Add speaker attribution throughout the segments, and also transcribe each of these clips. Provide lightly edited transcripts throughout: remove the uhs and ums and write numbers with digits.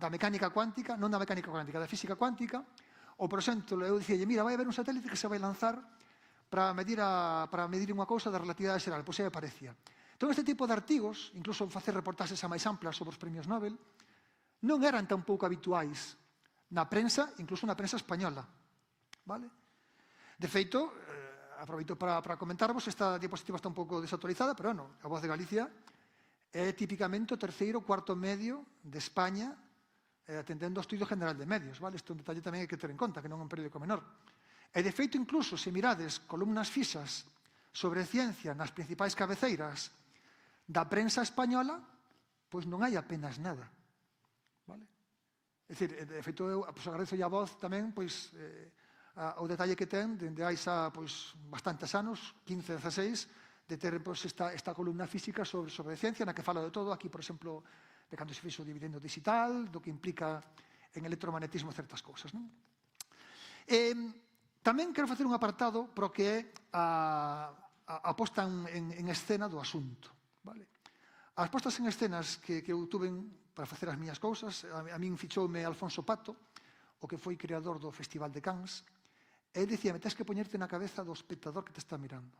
Speaker 1: da mecánica cuántica, non da mecánica cuántica, da física cuántica, ou, por exemplo, eu dicía, mira, vai haber un satélite que se vai lanzar para medir unha cousa da relatividade xeral, pois aí aparecía. Entón, este tipo de artigos, incluso facer reportaxes a máis amplas sobre os premios Nobel, non eran tan pouco habituais na prensa, incluso na prensa española. Vale? De feito, aproveito para comentarvos, esta diapositiva está un pouco desactualizada, pero, bueno, a Voz de Galicia é tipicamente o terceiro, cuarto medio de España atendendo ao Estudio General de Medios. Vale? Isto é un detalle tamén que hai que ter en conta, que non é un periódico menor. E, de feito, incluso, se mirades columnas fixas sobre ciencia nas principais cabeceiras da prensa española, pois non hai apenas nada. Vale? É dicir, de feito, eu agradezo a Voz tamén o detalle que ten, dende hai xa bastantes anos, 15, 16, de ter esta columna física sobre ciencia, na que fala de todo, aquí, por exemplo, de cando se fixo o dividendo digital, do que implica en electromagnetismo certas cousas. Tamén quero facer un apartado para o que é a posta en escena do asunto. As postas en escenas que eu tuve para facer as miñas cousas, a min fichoume Alfonso Pato, o que foi creador do Festival de Cannes, e dicíame, tens que poñerte na cabeza do espectador que te está mirando.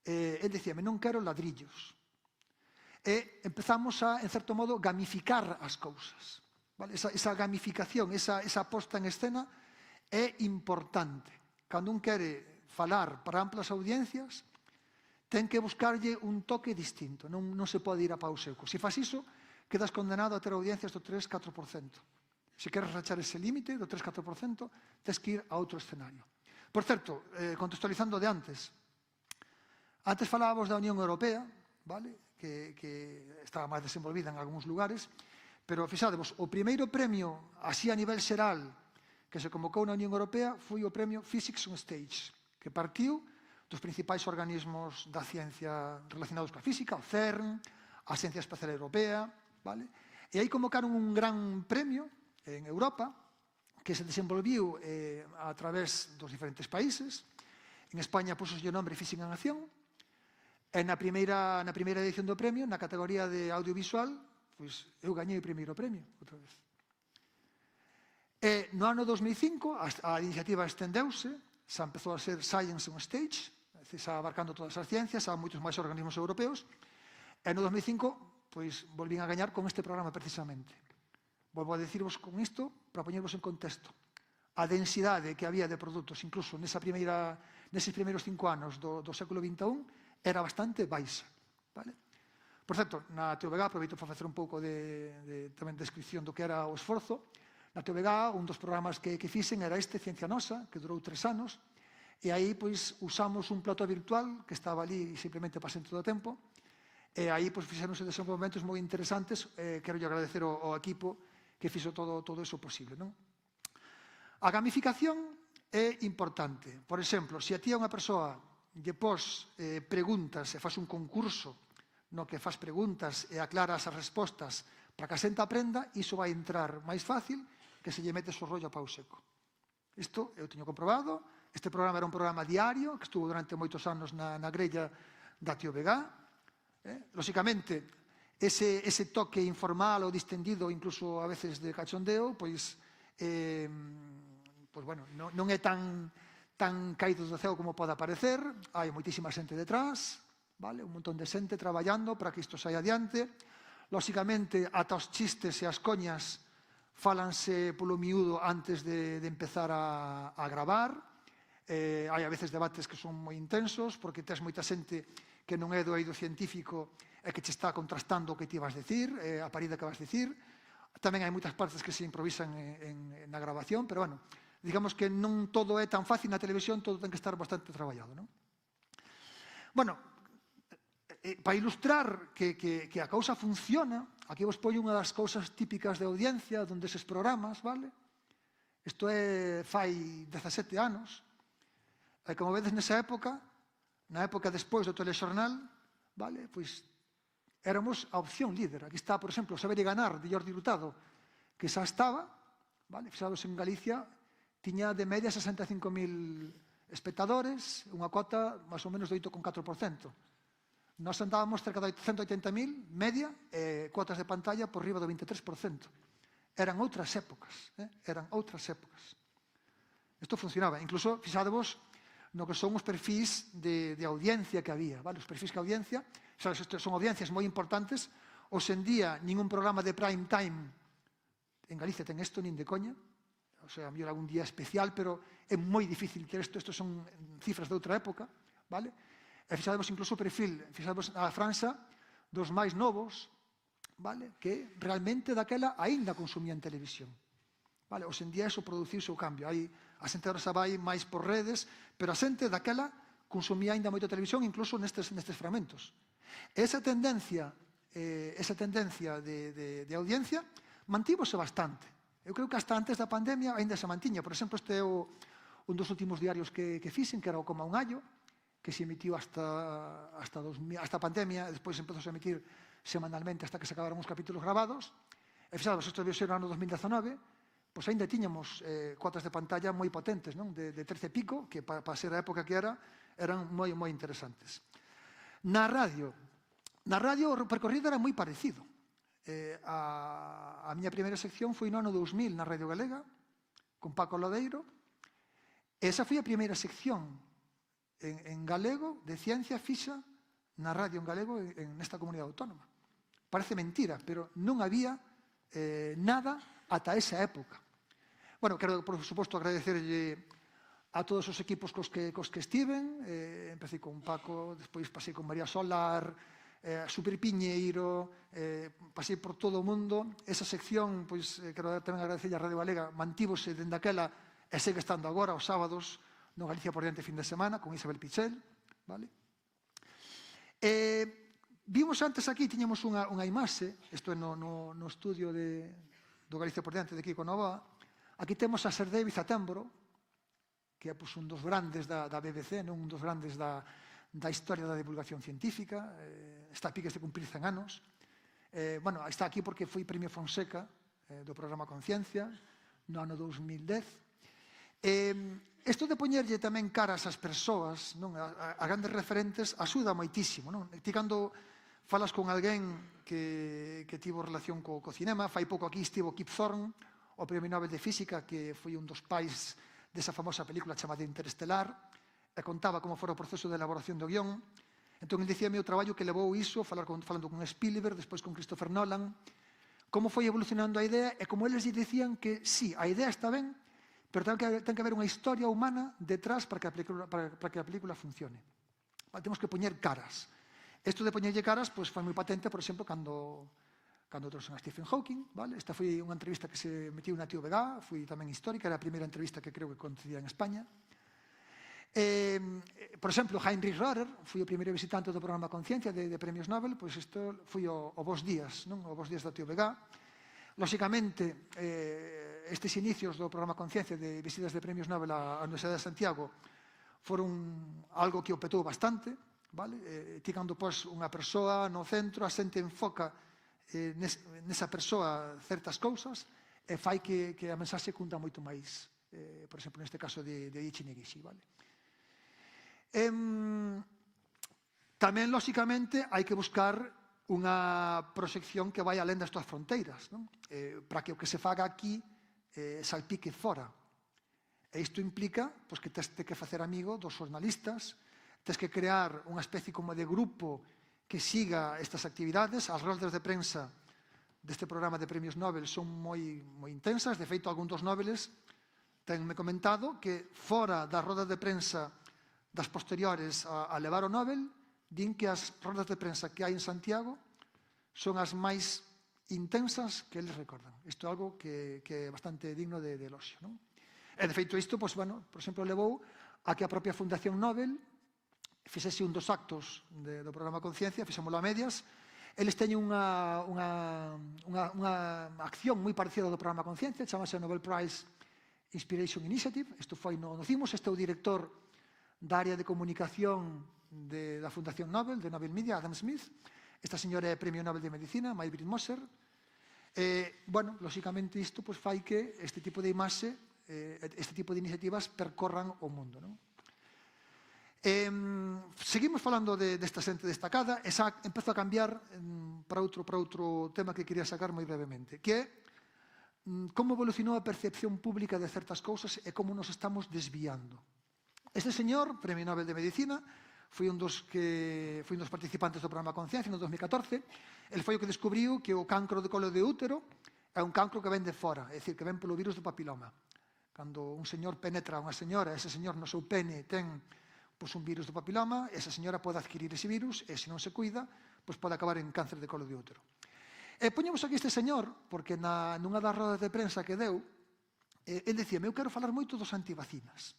Speaker 1: Ele dicíame, non quero ladrillos. E empezamos a, en certo modo, gamificar as cousas. Esa gamificación, esa posta en escena é importante. Cando un quere falar para amplas audiencias, ten que buscarlle un toque distinto, non se pode ir a pau seco. Se fas iso, quedas condenado a ter audiencias do 3-4%. Se queres rachar ese límite do 3-4%, tens que ir a outro escenario. Por certo, contextualizando de antes falábamos da Unión Europea, que estaba máis desenvolvida en algúns lugares, pero, fixadevos, o primeiro premio, así a nivel xeral, que se convocou na Unión Europea foi o premio Physics on Stage, que partiu dos principais organismos da ciencia relacionados coa física, o CERN, a Agencia Espacial Europea, e aí convocaron un gran premio en Europa que se desenvolviu a través dos diferentes países. En España puxoslle o nombre Física en Acción, e na primeira edición do premio, na categoría de audiovisual, pois eu gañei o primeiro premio, outra vez. E no ano 2005 a iniciativa estendeuse, xa empezou a ser Science on Stage, xa abarcando todas as ciencias, a moitos máis organismos europeos, e no 2005 pois volvín a gañar con este programa precisamente. Volvo a decirvos con isto para poñervos en contexto. A densidade que había de produtos, incluso neses primeiros 5 anos do século XXI, era bastante baixa. Por certo, na TVG, aproveito para facer un pouco de descripción do que era o esforzo. Na TVG, un dos programas que fixen era este, Ciencia Nosa, que durou 3 anos, e aí usamos un plató virtual que estaba ali simplemente para todo o tempo, e aí fixeronse desenvolvementos moi interesantes. Quero agradecer ao equipo que fixo todo iso posible. A gamificación é importante. Por exemplo, se a ti a unha persoa lle pos preguntas e faz un concurso no que faz preguntas e aclaras as respostas para que a xente aprenda, iso vai entrar máis fácil que se lle metes o rollo a pau seco. Isto eu teño comprobado. Este programa era un programa diario que estuvo durante moitos anos na grella da TVG. Lóxicamente, ese toque informal ou distendido, incluso a veces de cachondeo, non é tan caído do ceo como pode parecer. Hai moitísima xente detrás, un montón de xente traballando para que isto saia adiante. Lóxicamente, ata os chistes e as coñas fálanse polo miúdo antes de empezar a gravar. Hai a veces debates que son moi intensos, porque tes moita xente que non é do eido científico e que che está contrastando o que ti vas dicir, a parida que vas dicir. Tamén hai moitas partes que se improvisan na grabación, pero, digamos que non todo é tan fácil na televisión, todo ten que estar bastante traballado. Para ilustrar que a cousa funciona, aquí vos poño unha das cousas típicas de audiencia donde eses programas, isto é fai 17 anos, e como vedes nesa época, na época despois do telexornal, pois éramos a opción líder. Aquí está, por exemplo, o Saber e Ganar de Jordi Hurtado, que xa estaba, fixados en Galicia, tiña de media 65.000 espectadores, unha cota máis ou menos de 8,4%. Nós andábamos cerca de 180.000 media, cuotas de pantalla por riba do 23%. eran outras épocas, eran outras épocas. Isto funcionaba, incluso, fixadevos, no que son os perfis de audiencia que había, vale? Os perfis que audiencia, sabes, son audiencias moi importantes. Hoxe en día, ningún programa de prime time en Galicia ten isto, nin de coña. O sea, a mellor algún día especial, pero é moi difícil ter isto. Isto son cifras de outra época, vale? E fixadevos incluso o perfil, fixadevos a franxa dos máis novos, vale? Que realmente daquela aínda consumían televisión. Vale? Hoxe en día iso produciuse o cambio. A xente agora xa vai máis por redes, pero a xente daquela consumía aínda moito televisión, incluso nestes fragmentos. Esa tendencia de audiencia mantívose bastante. Eu creo que hasta antes da pandemia aínda se mantiña. Por exemplo, este é un dos últimos diarios que fixen, que era o Coma un Allo, que se emitiu hasta a pandemia, despois empezou a emitir semanalmente hasta que se acabaron os capítulos grabados. E fixados, isto debeu ser no ano 2019, pois aínda tiñamos cotas de pantalla moi potentes, non? De 13 e pico, que para ser a época que eran moi interesantes. Na radio o percorrido era moi parecido. A miña primeira sección foi no ano 2000 na Radio Galega, con Paco Lodeiro. Esa foi a primeira sección en galego de ciencia fixa na radio en galego nesta comunidade autónoma. Parece mentira, pero non había nada ata esa época. Bueno, quero, por suposto, agradecerlle a todos os equipos cos que estiven. Empecé con Paco, despois pasei con María Solar, Super Piñeiro, pasei por todo o mundo. Esa sección, pois, quero tamén agradecerlle a Radio Galega, mantívose dende aquela e segue estando agora, os sábados, no Galicia por diante fin de semana, con Isabel Pichel, vale? Vimos antes aquí, tiñamos unha imaxe, isto é no estudio do Galicia por diante de Kiko Novoa. Aquí temos a Sir David Attenborough, que é un dos grandes da BBC, un dos grandes da historia da divulgación científica. Está a piques de cumprir 100 anos. Bueno, está aquí porque foi Premio Fonseca do programa Conciencia no ano 2010. Isto de poñerlle tamén caras ás persoas, a grandes referentes, axuda moitísimo. Ti cando falas con alguén que tivo relación co cinema, fai pouco aquí estivo Kip Thorne, o Premio Nobel de Física, que foi un dos pais desa famosa película chamada Interestelar, e contaba como fora o proceso de elaboración do guión. Entón, ele dicía o traballo que levou iso, falando con Spielberg, despois con Christopher Nolan, como foi evolucionando a idea, e como eles dicían que sí, a idea está ben, pero ten que haber unha historia humana detrás para que a película funcione. Temos que poñer caras. Isto de poñerlle caras foi moi patente, por exemplo, cando trouxen a Stephen Hawking, vale? Esta foi unha entrevista que se metiu na Tío Vegá, foi tamén histórica, era a primeira entrevista que creo que concedía en España. Por exemplo, Heinrich Rohrer foi o primeiro visitante do programa Conciencia de Premios Nobel, pois isto foi o Bos Días, o Bos Días da Tío Vegá. Lóxicamente, estes inicios do programa Conciencia de visitas de Premios Nobel á Universidade de Santiago foron algo que o petou bastante, vale? Ti cando pos unha persoa no centro, a xente enfoca nesa persoa certas cousas e fai que a mensaxe cunta moito máis. Por exemplo, neste caso de Eiichi Negishi, vale? Tamén, lóxicamente, hai que buscar unha proxección que vai alén das túas fronteiras, para que o que se faga aquí salpique fora. E isto implica que tes que facer amigo dos xornalistas, tes que crear unha especie como de grupo que siga estas actividades. As roldas de prensa deste programa de Premios Nobel son moi intensas. De feito, algún dos Nobeles tenme comentado que fora das rodas de prensa das posteriores a levar o Nobel, din que as rodas de prensa que hai en Santiago son as máis intensas que eles recordan. Isto é algo que é bastante digno de eloxio. E, de feito, isto, por exemplo, levou a que a propia Fundación Nobel fixese un dos actos do programa Conciencia, fixémolo a medias. Eles teñen unha acción moi parecida do programa Conciencia, chamase Nobel Prize Inspiration Initiative. Isto foi no CIMOS. Este é o director da área de comunicación da Fundación Nobel, de Nobel Media, Adam Smith. Esta señora é Premio Nobel de Medicina, Maybrit Moser. Bueno, lóxicamente isto fai que este tipo de imaxe, este tipo de iniciativas percorran o mundo. Seguimos falando desta xente destacada e empezo a cambiar para outro tema que quería sacar moi brevemente, que é como evolucionou a percepción pública de certas cousas e como nos estamos desviando. Este señor, Premio Nobel de Medicina, foi un dos participantes do programa Conciencia no 2014. El foi o que descubriu que o cancro de colo de útero é un cancro que ven de fora, é dicir, que ven polo virus do papiloma. Cando un señor penetra a unha señora, ese señor no seu pene ten un virus do papiloma, esa señora pode adquirir ese virus e se non se cuida, pode acabar en cáncer de colo de útero. E poñemos aquí este señor, porque nunha das rodas de prensa que deu, el decía, eu quero falar moito dos antivacinas.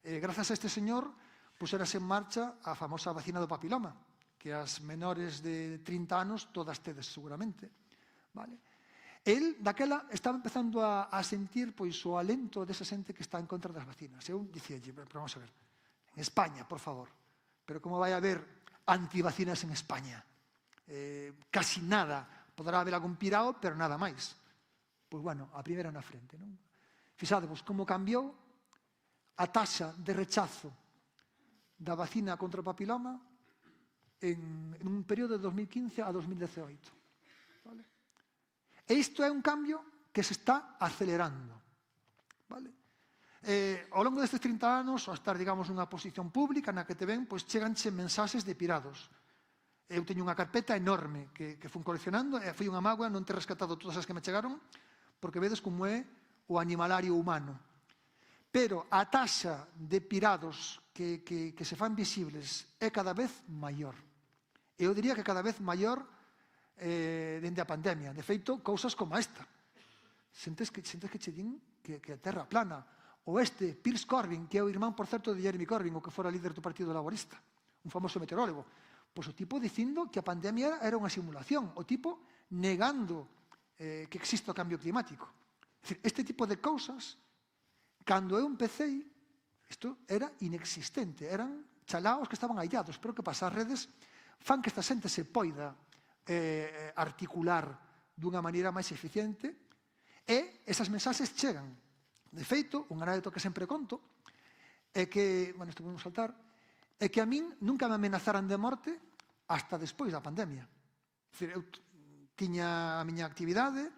Speaker 1: Grazas a este señor, puserase en marcha a famosa vacina do papiloma, que as menores de 30 anos todas tedes seguramente. El, daquela, estaba empezando a sentir o alento desa xente que está en contra das vacinas. Eu dicía, pero vamos a ver, en España, por favor, pero como vai haber antivacinas en España? Casi nada. Poderá haber algún pirao, pero nada máis. Pois, bueno, a primeira na frente, non? Fixadevos como cambiou a taxa de rechazo da vacina contra o papiloma en un período de 2015 a 2018. Vale? E isto é un cambio que se está acelerando. Vale? Ao longo destes 30 anos, ao estar, digamos, nunha posición pública na que te ven, pois cheganche mensaxes de pirados. Eu teño unha carpeta enorme que fui coleccionando e foi unha mágoa non ter rescatado todas as que me chegaron, porque vedes como é o animalario humano. Pero a taxa de pirados que se fan visibles é cada vez maior. Eu diría que cada vez maior dende a pandemia. De feito, cousas como esta. Sentes que che din que a terra plana. Ou este, Piers Corbyn, que é o irmán, por certo, de Jeremy Corbyn, o que fora líder do Partido Laborista, un famoso meteorólogo. Pois o tipo dicindo que a pandemia era unha simulación, o tipo negando que existe o cambio climático. Este tipo de cousas, cando eu empecé, isto era inexistente, eran chalaos que estaban aillados, pero que pasa, as redes fan que esta xente se poida articular dunha maneira máis eficiente e esas mensaxes chegan. De feito, un anécdota que sempre conto é que, bueno, isto podemos saltar, é que a min nunca me amenazaran de morte hasta despois da pandemia. Eu tiña a miña actividade,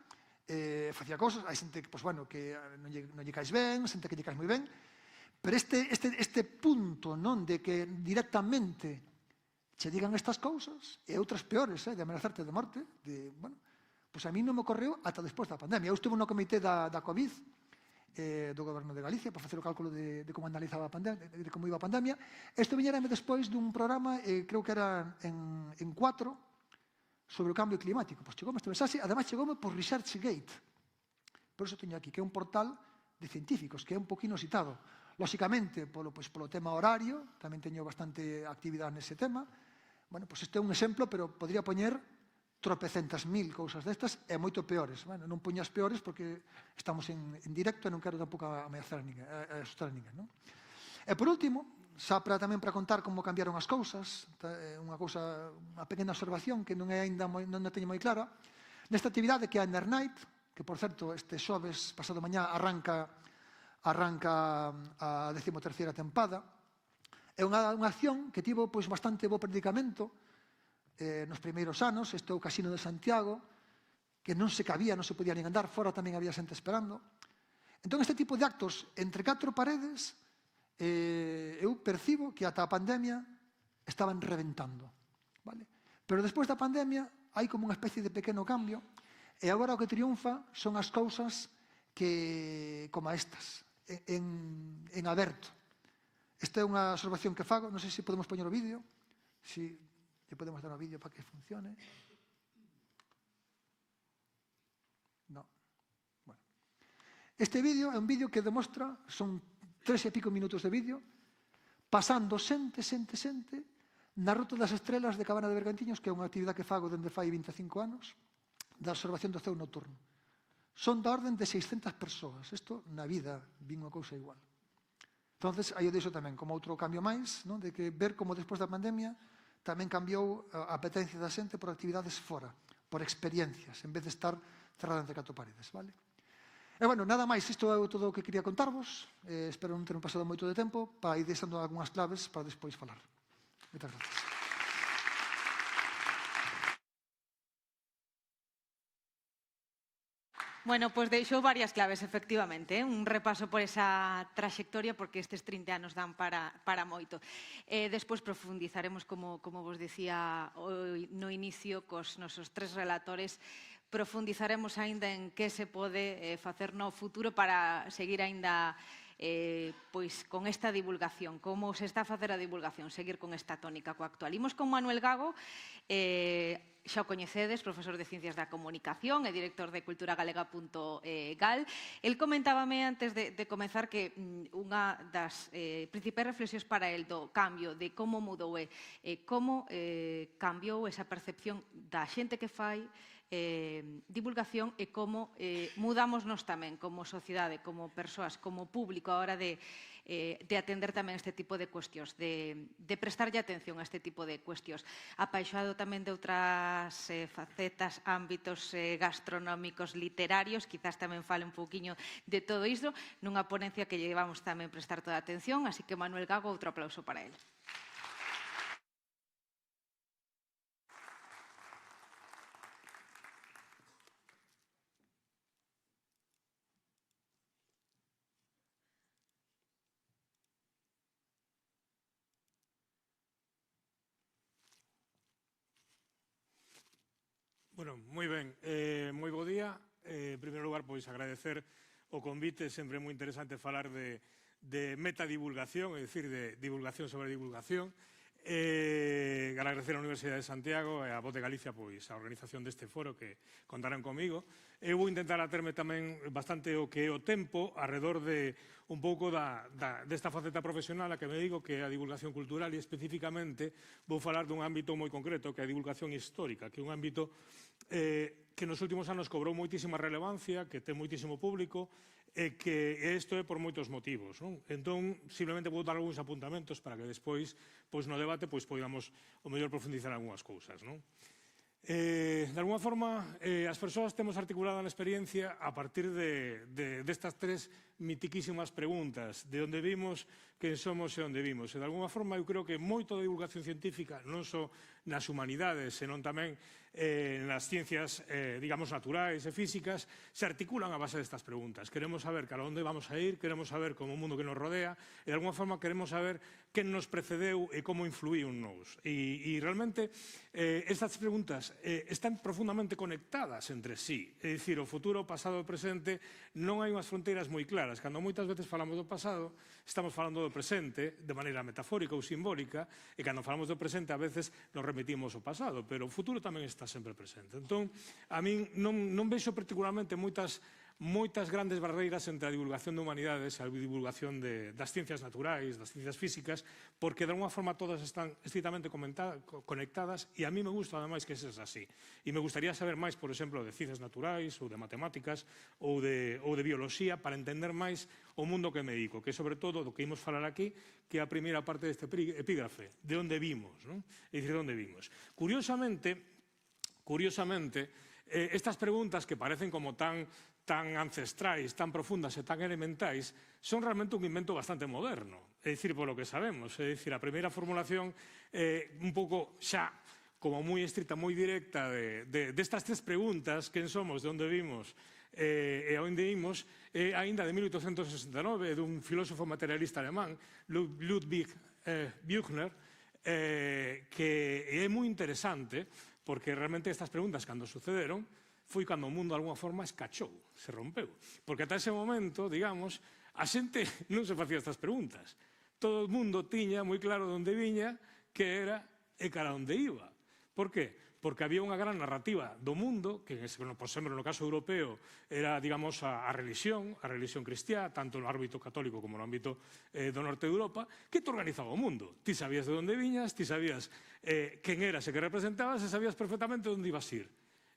Speaker 1: facía cosas, hai xente que non lle caes ben, xente que lle caes moi ben, pero este punto de que directamente che digan estas cousas, e outras peores, de amenazarte de morte, pois a mí non me ocorreu ata despois da pandemia. Eu estuve no comité da COVID, do Goberno de Galicia, para facer o cálculo de como analizaba a pandemia, de como iba a pandemia. Isto viñerame despois dun programa, creo que era en 4, sobre o cambio climático. Pois chegoume este mensaxe, ademais chegoume por ResearchGate. Por iso teño aquí, que é un portal de científicos, que é un poquinho citado. Lóxicamente, polo tema horario, tamén teño bastante actividade nese tema. Bueno, pois este é un exemplo, pero podría poñer tropecentas mil cousas destas e moito peores. Bueno, non poño as peores porque estamos en directo e non quero tampouco ameazar a ninguén, asustar a ninguén. E por último, tamén para contar como cambiaron as cousas, unha pequena observación que non a teño moi clara, nesta actividade que é a Nerd Night, que por certo este xoves pasado mañá arranca a 13ª tempada, é unha acción que tivo bastante bo predicamento nos primeiros anos. Este é o Casino de Santiago, que non se cabía, non se podía nin andar, fora tamén había xente esperando. Entón, este tipo de actos entre 4 paredes, eu percibo que ata a pandemia estaban reventando. Pero despois da pandemia hai como unha especie de pequeno cambio, e agora o que triunfa son as cousas como estas, en aberto. Esta é unha observación que fago, non sei se podemos poñer o vídeo, se podemos dar o vídeo para que funcione. No. Bueno. Este vídeo é un vídeo que demostra, son 3 e pico minutos de vídeo, pasando xente na Ruta das Estrelas de Cabana de Bergantiños, que é unha actividade que fago dende fai 25 anos, da observación do ceo nocturno. Son da orden de 600 persoas. Isto, na vida, vin unha cousa igual. Entón, aí o deixo tamén, como outro cambio máis, de que ver como despois da pandemia tamén cambiou a apetencia da xente por actividades fora, por experiencias, en vez de estar cerrada entre 4 paredes. E, bueno, nada máis, isto é todo o que quería contarvos. Espero non ter pasado moito de tempo para ir deixando algunhas claves para despois falar. Moitas gracias.
Speaker 2: Bueno, pois deixou varias claves, efectivamente, un repaso por esa traxectoria, porque estes 30 anos dan para moito. Despois profundizaremos, como vos dicía no inicio, cos nosos tres relatores, profundizaremos aínda en que se pode facer no futuro para seguir aínda pois con esta divulgación, como se está a facer a divulgación, seguir con esta tónica coa actual. Imos con Manuel Gago, xa o coñecedes, profesor de Ciencias da Comunicación e director de culturagalega.gal. El comentábame antes de comezar que unha das principais reflexións para el do cambio de como mudou e como cambiou esa percepción da xente que fai divulgación e como mudamos nós tamén como sociedade, como persoas, como público a hora de atender tamén este tipo de cuestións, de prestarlle atención a este tipo de cuestións. Apaixonado tamén de outras facetas, ámbitos gastronómicos, literarios, quizás tamén fale un pouquiño de todo isto, nunha ponencia que lle vamos tamén prestar toda a atención, así que Manuel Gago, outro aplauso para él.
Speaker 3: Bueno, moi ben. Moi bo día. En primeiro lugar, pois agradecer o convite. Sempre é moi interesante falar de metadivulgación, é dicir, de divulgación sobre divulgación. Agradecer á Universidade de Santiago e á Voz de Galicia pois a organización deste foro que contarán comigo. Eu vou intentar aterme tamén bastante o que é o tempo arredor de un pouco desta faceta profesional a que me digo que é a divulgación cultural e especificamente vou falar dun ámbito moi concreto que é a divulgación histórica, que é un ámbito que nos últimos anos cobrou moitísima relevancia, que ten moitísimo público e que isto é por moitos motivos. Entón, simplemente vou dar algúns apuntamentos para que despois, no debate, podamos o mellor profundizar algunhas cousas. De alguna forma, as persoas temos articulada na experiencia a partir destas tres mitiquísimas preguntas, de onde vimos, quen somos e onde vimos. E de alguna forma, eu creo que moito da divulgación científica, non só nas humanidades, senón tamén nas ciencias, digamos, naturais e físicas, se articulan a base destas preguntas. Queremos saber cara onde vamos a ir, queremos saber como o mundo que nos rodea, e de alguna forma queremos saber quen nos precedeu e como influíu nos. E realmente, estas preguntas están profundamente conectadas entre sí. É dicir, o futuro, o pasado e o presente non hai unhas fronteiras moi claras. Cando moitas veces falamos do pasado, estamos falando do presente de maneira metafórica ou simbólica, e cando falamos do presente a veces nos remitimos ao pasado, pero o futuro tamén está sempre presente. Entón, a min non vexo particularmente moitas grandes barreiras entre a divulgación de humanidades e a divulgación das ciencias naturais, das ciencias físicas, porque de alguna forma todas están estrictamente conectadas e a mí me gusta ademais que sexa así. E me gustaría saber máis, por exemplo, de ciencias naturais ou de matemáticas ou de bioloxía para entender máis o mundo que me dedico, que é sobre todo do que imos falar aquí, que é a primeira parte deste epígrafe, de onde vimos, é dicir, de onde vimos. Curiosamente, estas preguntas que parecen como tan ancestrais, tan profundas e tan elementais, son realmente un invento bastante moderno, é dicir, polo que sabemos. É dicir, a primeira formulación un pouco xa como moi estricta, moi directa destas tres preguntas, quen somos, de onde vimos e a onde imos, aínda de 1869, dun filósofo materialista alemán, Ludwig Büchner, que é moi interesante, porque realmente estas preguntas, cando sucederon, foi cando o mundo, de alguna forma, escachou, se rompeu. Porque ata ese momento, digamos, a xente non se facía estas preguntas. Todo o mundo tiña moi claro de onde viña, que era e cara onde iba. Por qué? Porque había unha gran narrativa do mundo, que, por exemplo, no caso europeo, era, digamos, a religión cristiá, tanto no ámbito católico como no ámbito do norte de Europa, que te organizaba o mundo. Ti sabías de onde viñas, ti sabías quen eras e que representabas, e sabías perfectamente onde ibas ir.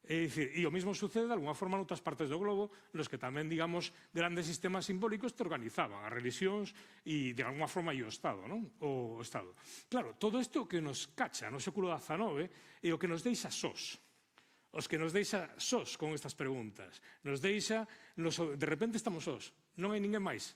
Speaker 3: É dicir, e o mesmo sucede de alguna forma noutras partes do globo nos que tamén, digamos, grandes sistemas simbólicos te organizaban as religións e de alguna forma e o Estado, non? O Estado. Claro, todo isto que nos cacha no século XIX é o que nos deixa sós. Os que nos deixa sós con estas preguntas. Nos deixa, de repente estamos sós. Non hai ninguén máis.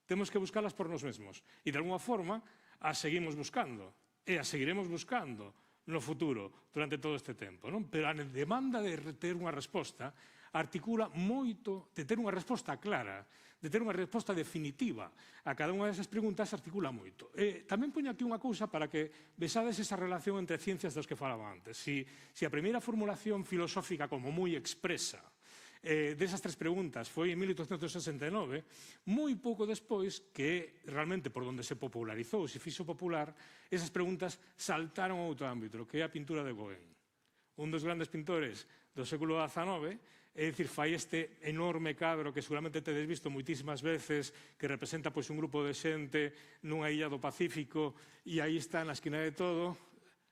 Speaker 3: Temos que buscalas por nós mesmos. E de alguna forma as seguimos buscando. E as seguiremos buscando no futuro, durante todo este tempo. Pero a demanda de ter unha resposta, a articula moito de ter unha resposta clara, de ter unha resposta definitiva. A cada unha desas preguntas articula moito. Tamén poño aquí unha cousa para que vexades esa relación entre ciencias dos que falaba antes. Si a primeira formulación filosófica como moi expresa desas tres preguntas foi en 1869, moi pouco despois, que realmente por onde se popularizou, se fixo popular, esas preguntas saltaron a outro ámbito, que é a pintura de Gauguin. Un dos grandes pintores do século XIX, é dicir, fai este enorme cadro que seguramente tedes visto moitísimas veces, que representa pois, un grupo de xente nunha illa do Pacífico, e aí está na esquina de todo,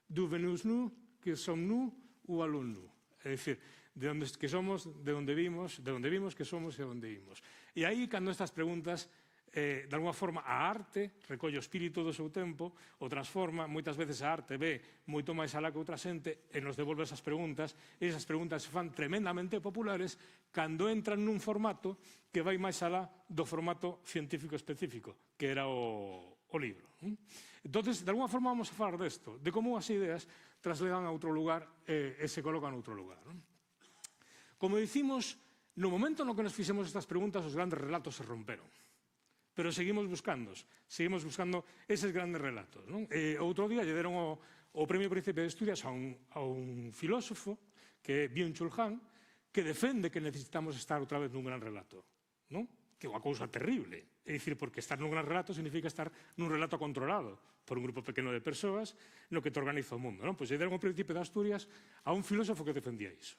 Speaker 3: d'où venons-nous, que som nous, ou allons-nous. É dicir, de onde que somos, de onde vimos, que somos e de onde imos. E aí, cando estas preguntas, de alguma forma, a arte recolle o espírito do seu tempo, o transforma, moitas veces a arte ve moito máis alá que outra xente e nos devolve esas preguntas, e esas preguntas se fan tremendamente populares cando entran nun formato que vai máis alá do formato científico específico, que era o libro. Entón, de alguma forma, vamos a falar desto, de como as ideas trasladan a outro lugar e se colocan a outro lugar. Como dicimos, no momento no que nos fixemos estas preguntas, os grandes relatos se romperon. Pero seguimos buscando eses grandes relatos. Outro día lle deron o Premio Príncipe de Asturias a un filósofo, que é Byung-Chul Han, que defende que necesitamos estar outra vez nun gran relato. Que é unha cousa terrible. É dicir, porque estar nun gran relato significa estar nun relato controlado por un grupo pequeno de persoas no que te organiza o mundo. Pois lle deron o Príncipe de Asturias a un filósofo que defendía iso.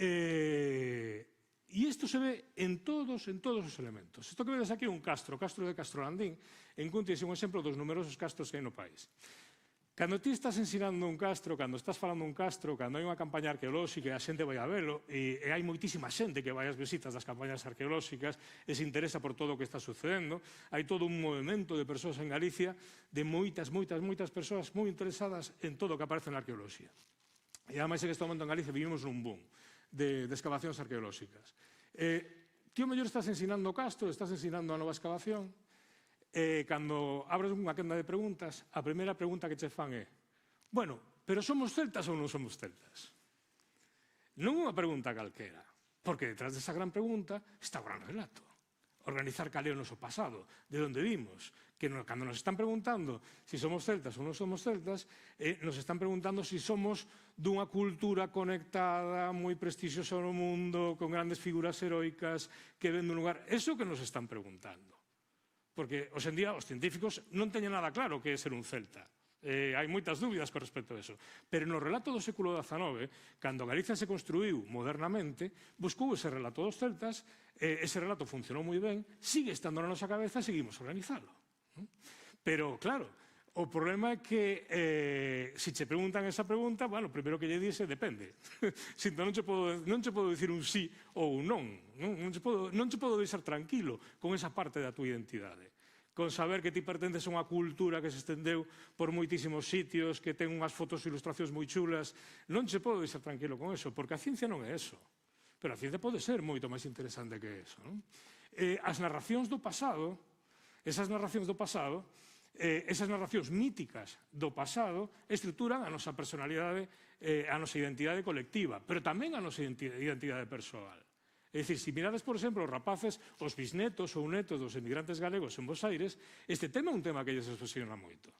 Speaker 3: E isto se ve en todos os elementos. Isto que vedes aquí é un castro, o castro de Castrolandín, en Cuntis é un exemplo dos numerosos castros que hai no país. Cando ti estás ensinando un castro, cando estás falando un castro, cando hai unha campaña arqueolóxica e a xente vai a velo, e hai moitísima xente que vai ás visitas das campañas arqueolóxicas e se interesa por todo o que está sucedendo, hai todo un movimento de persoas en Galicia, de moitas persoas moi interesadas en todo o que aparece na arqueoloxía. E ademais, en este momento en Galicia vivimos nun boom de excavacións arqueolóxicas. Ti o mellor estás ensinando o castro, estás ensinando a nova excavación, e cando abres unha quenda de preguntas, a primeira pregunta que che fan é: bueno, pero somos celtas ou non somos celtas? Non é unha pregunta calquera, porque detrás desa gran pregunta está o gran relato. Organizar cal é o noso pasado, de onde vimos, que cando nos están preguntando se somos celtas ou non somos celtas, nos están preguntando se somos dunha cultura conectada, moi prestixiosa no mundo, con grandes figuras heroicas que ven dun lugar. Eso que nos están preguntando. Porque, hoxe en día, os científicos non teñen nada claro que é ser un celta. Hai moitas dúbidas con respecto a eso. Pero no relato do século XIX, cando Galicia se construiu modernamente, buscou ese relato dos celtas, ese relato funcionou moi ben, sigue estando na nosa cabeza e seguimos organizalo. Pero, claro, o problema é que se che preguntan esa pregunta, bueno, primeiro que lle dice, depende. Sinto, non che podo dicir un sí ou un non. Non che podo deixar tranquilo con esa parte da tua identidade. Con saber que ti pertences a unha cultura que se estendeu por moitísimos sitios, que ten unhas fotos e ilustracións moi chulas, non che podo deixar tranquilo con eso, porque a ciencia non é eso. Pero a ciencia pode ser moito máis interesante que eso. As narracións do pasado, esas narracións míticas do pasado, estruturan a nosa personalidade, a nosa identidade colectiva, pero tamén a nosa identidade persoal. É dicir, se mirades, por exemplo, os rapaces, os bisnetos ou netos dos emigrantes galegos en Bos Aires, este tema é un tema que lles obsesiona moito.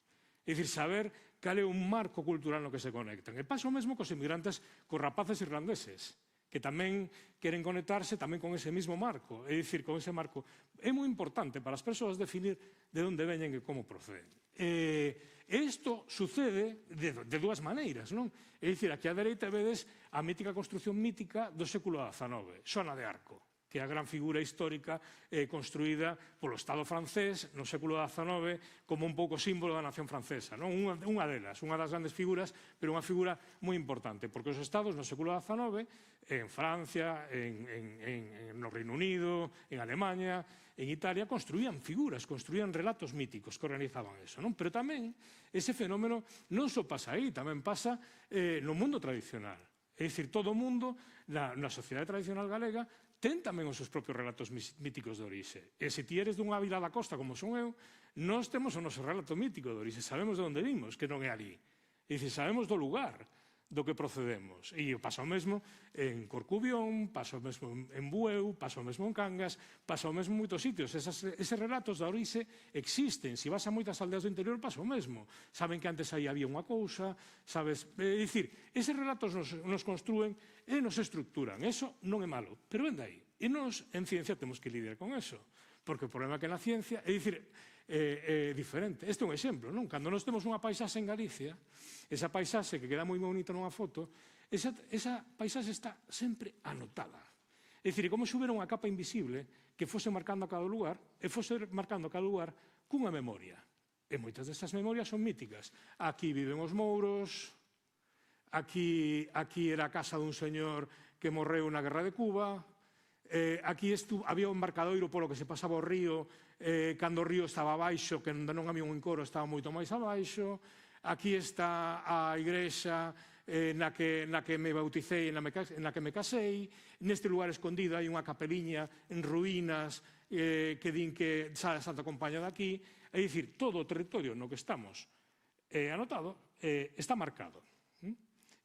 Speaker 3: É dicir, saber cal é un marco cultural no que se conectan. E pasa o mesmo cos emigrantes, cos rapaces irlandeses, que tamén queren conectarse tamén con ese mismo marco. É dicir, con ese marco. É moi importante para as persoas definir de onde veñen e como proceden. Isto sucede de dúas maneiras, non? É dicir, aquí á dereita vedes a mítica construción mítica do século XIX, Xoana de Arco, que é a gran figura histórica construída polo Estado francés no século XIX como un pouco símbolo da nación francesa. Unha delas, unha das grandes figuras, pero unha figura moi importante, porque os Estados no século XIX, en Francia, no Reino Unido, en Alemanha, en Italia, construían figuras, construían relatos míticos que organizaban eso. Pero tamén ese fenómeno non só pasa aí, tamén pasa no mundo tradicional. É dicir, todo o mundo, na sociedade tradicional galega, ten tamén os seus propios relatos míticos de orixe. E se ti eres dunha vila da costa, como son eu, nós temos o noso relato mítico de orixe, sabemos de onde vimos, que non é ali. É dicir, sabemos do lugar do que procedemos. E pasa o mesmo en Corcubión, pasa o mesmo en Bueu, pasa o mesmo en Cangas, pasa o mesmo en moitos sitios. Eses relatos da orixe existen. Se vas a moitas aldeas do interior, pasa o mesmo. Saben que antes aí había unha cousa, sabes? É dicir, eses relatos nos construen e nos estructuran. Eso non é malo, pero ven dai. E nos, en ciencia, temos que lidiar con eso. Porque o problema que na ciencia, é dicir, é diferente. Este é un exemplo, non? Cando nós temos unha paisaxe en Galicia, esa paisaxe que queda moi bonita nunha foto, esa paisaxe está sempre anotada. É dicir, como se houbera unha capa invisible que fose marcando a cada lugar e fose marcando a cada lugar cunha memoria. E moitas destas memorias son míticas. Aquí viven os mouros, aquí era a casa dun señor que morreu na Guerra de Cuba, aquí había un embarcadoiro polo que se pasaba o río cando o río estaba abaixo, que non había un encoro, estaba moito máis abaixo. Aquí está a igrexa na que me bauticei, na que me casei. Neste lugar escondido hai unha capeliña en ruínas que din que xa a Santa Compaña daqui. É dicir, todo o territorio no que estamos anotado está marcado.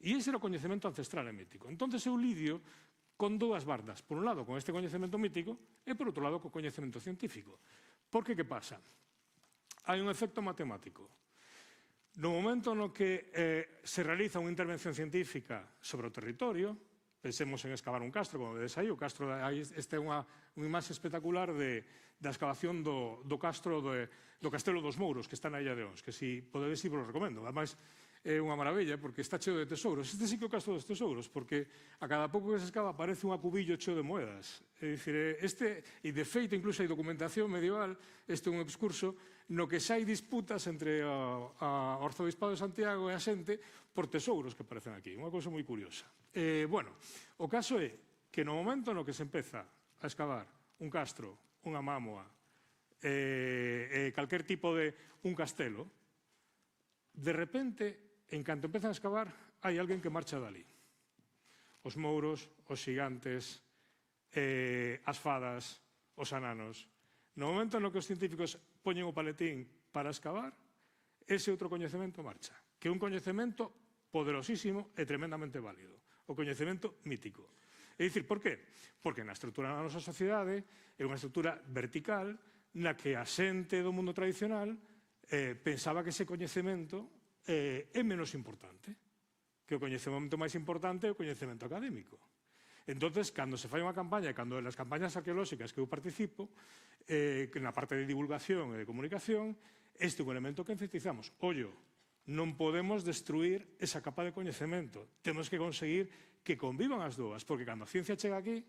Speaker 3: E ese era o coñecemento ancestral e mítico. Entón, eu lidio con dúas bardas. Por un lado, con este coñecemento mítico e, por outro lado, co coñecemento científico. Porque que pasa? Hai un efecto matemático. No momento no que se realiza unha intervención científica sobre o territorio, pensemos en excavar un castro, como vedes aí, o castro, esta é unha imaxe espectacular da excavación do castro do Castelo dos Mouros, que está na Illa de Ons, que se podedes ir, vos recomendo. Ademais, é unha maravilla, porque está cheo de tesouros. Este sí que é o castro dos tesouros, porque a cada pouco que se excava aparece un acubillo cheo de moedas. É dicir, e de feito, incluso hai documentación medieval, este é un excurso, no que xa hai disputas entre o Arzobispado de Santiago e a xente por tesouros que aparecen aquí. Unha cousa moi curiosa. Bueno, o caso é que no momento no que se empeza a excavar un castro, unha mámoa, calquer tipo de un castelo, de repente, en canto empezan a excavar, hai alguén que marcha dali. Os mouros, os xigantes, as fadas, os ananos. No momento no que os científicos poñen o paletín para excavar, ese outro coñecemento marcha, que é un coñecemento poderosísimo e tremendamente válido, o coñecemento mítico. É dicir, por qué? Porque na estrutura da nosa sociedade é unha estrutura vertical na que a xente do mundo tradicional pensaba que ese coñecemento é menos importante, que o coñecemento máis importante é o coñecemento académico. Entón, cando se fai unha campaña, e cando nas campañas arqueolóxicas que eu participo, na parte de divulgación e de comunicación, este é un elemento que enfatizamos. Ollo, non podemos destruir esa capa de coñecemento. Temos que conseguir que convivan as dúas, porque cando a ciencia chega aquí,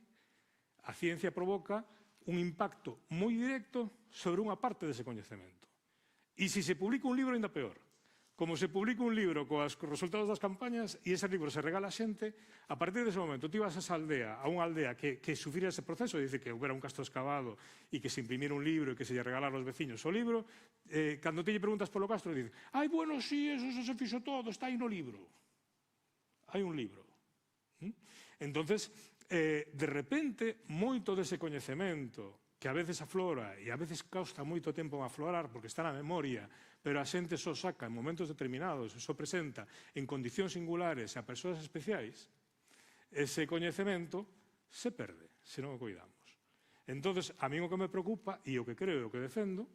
Speaker 3: a ciencia provoca un impacto moi directo sobre unha parte dese coñecemento. E se se publica un libro, ainda peor. Como se publica un libro cos resultados das campañas e ese libro se regala a xente, a partir dese momento ti vas a esa aldea, a unha aldea que sufrira ese proceso, dice que houbera un castro excavado e que se imprimira un libro e que se lle regalara aos veciños o libro, cando ti lle preguntas polo castro, dice, ai, bueno, sí, eso se fixo todo, está aí no libro. Hai un libro. Entonces, de repente, moito dese coñecemento que a veces aflora e a veces costa moito tempo en aflorar porque está na memoria, pero a xente só saca en momentos determinados, só presenta en condicións singulares a persoas especiais, ese coñecemento se perde se non o cuidamos. Entón, a mí o que me preocupa e o que creo e o que defendo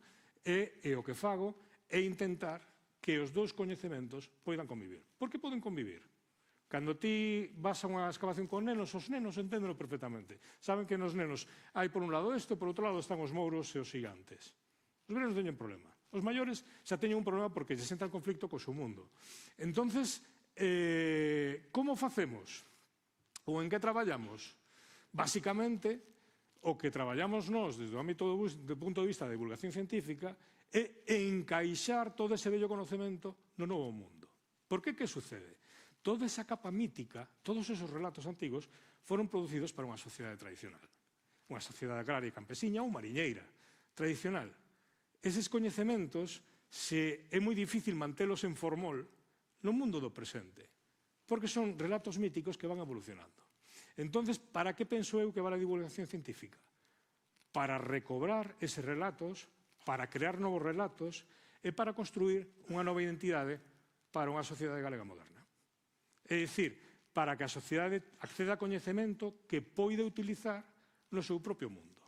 Speaker 3: e o que fago é intentar que os dous coñecementos poidan convivir. Por que poden convivir? Cando ti vas a unha excavación con nenos, os nenos enténdelo perfectamente. Saben que nos nenos hai por un lado isto, por outro lado están os mouros e os xigantes. Os nenos teñen problema. Os maiores xa teñen un problema porque se senta en conflicto co seu mundo. Entonces, como facemos? Ou en que traballamos? Básicamente, o que traballamos nós desde o ámbito do punto de vista da divulgación científica é encaixar todo ese vello conocemento no novo mundo. Por que que sucede? Toda esa capa mítica, todos esos relatos antigos, foron producidos para unha sociedade tradicional. Unha sociedade agraria e campesiña ou mariñeira tradicional. Eses coñecementos, é moi difícil mantelos en formol no mundo do presente, porque son relatos míticos que van evolucionando. Entón, para que penso eu que vale a divulgación científica? Para recobrar eses relatos, para crear novos relatos e para construir unha nova identidade para unha sociedade galega moderna. É dicir, para que a sociedade acceda a coñecemento que poida utilizar no seu propio mundo.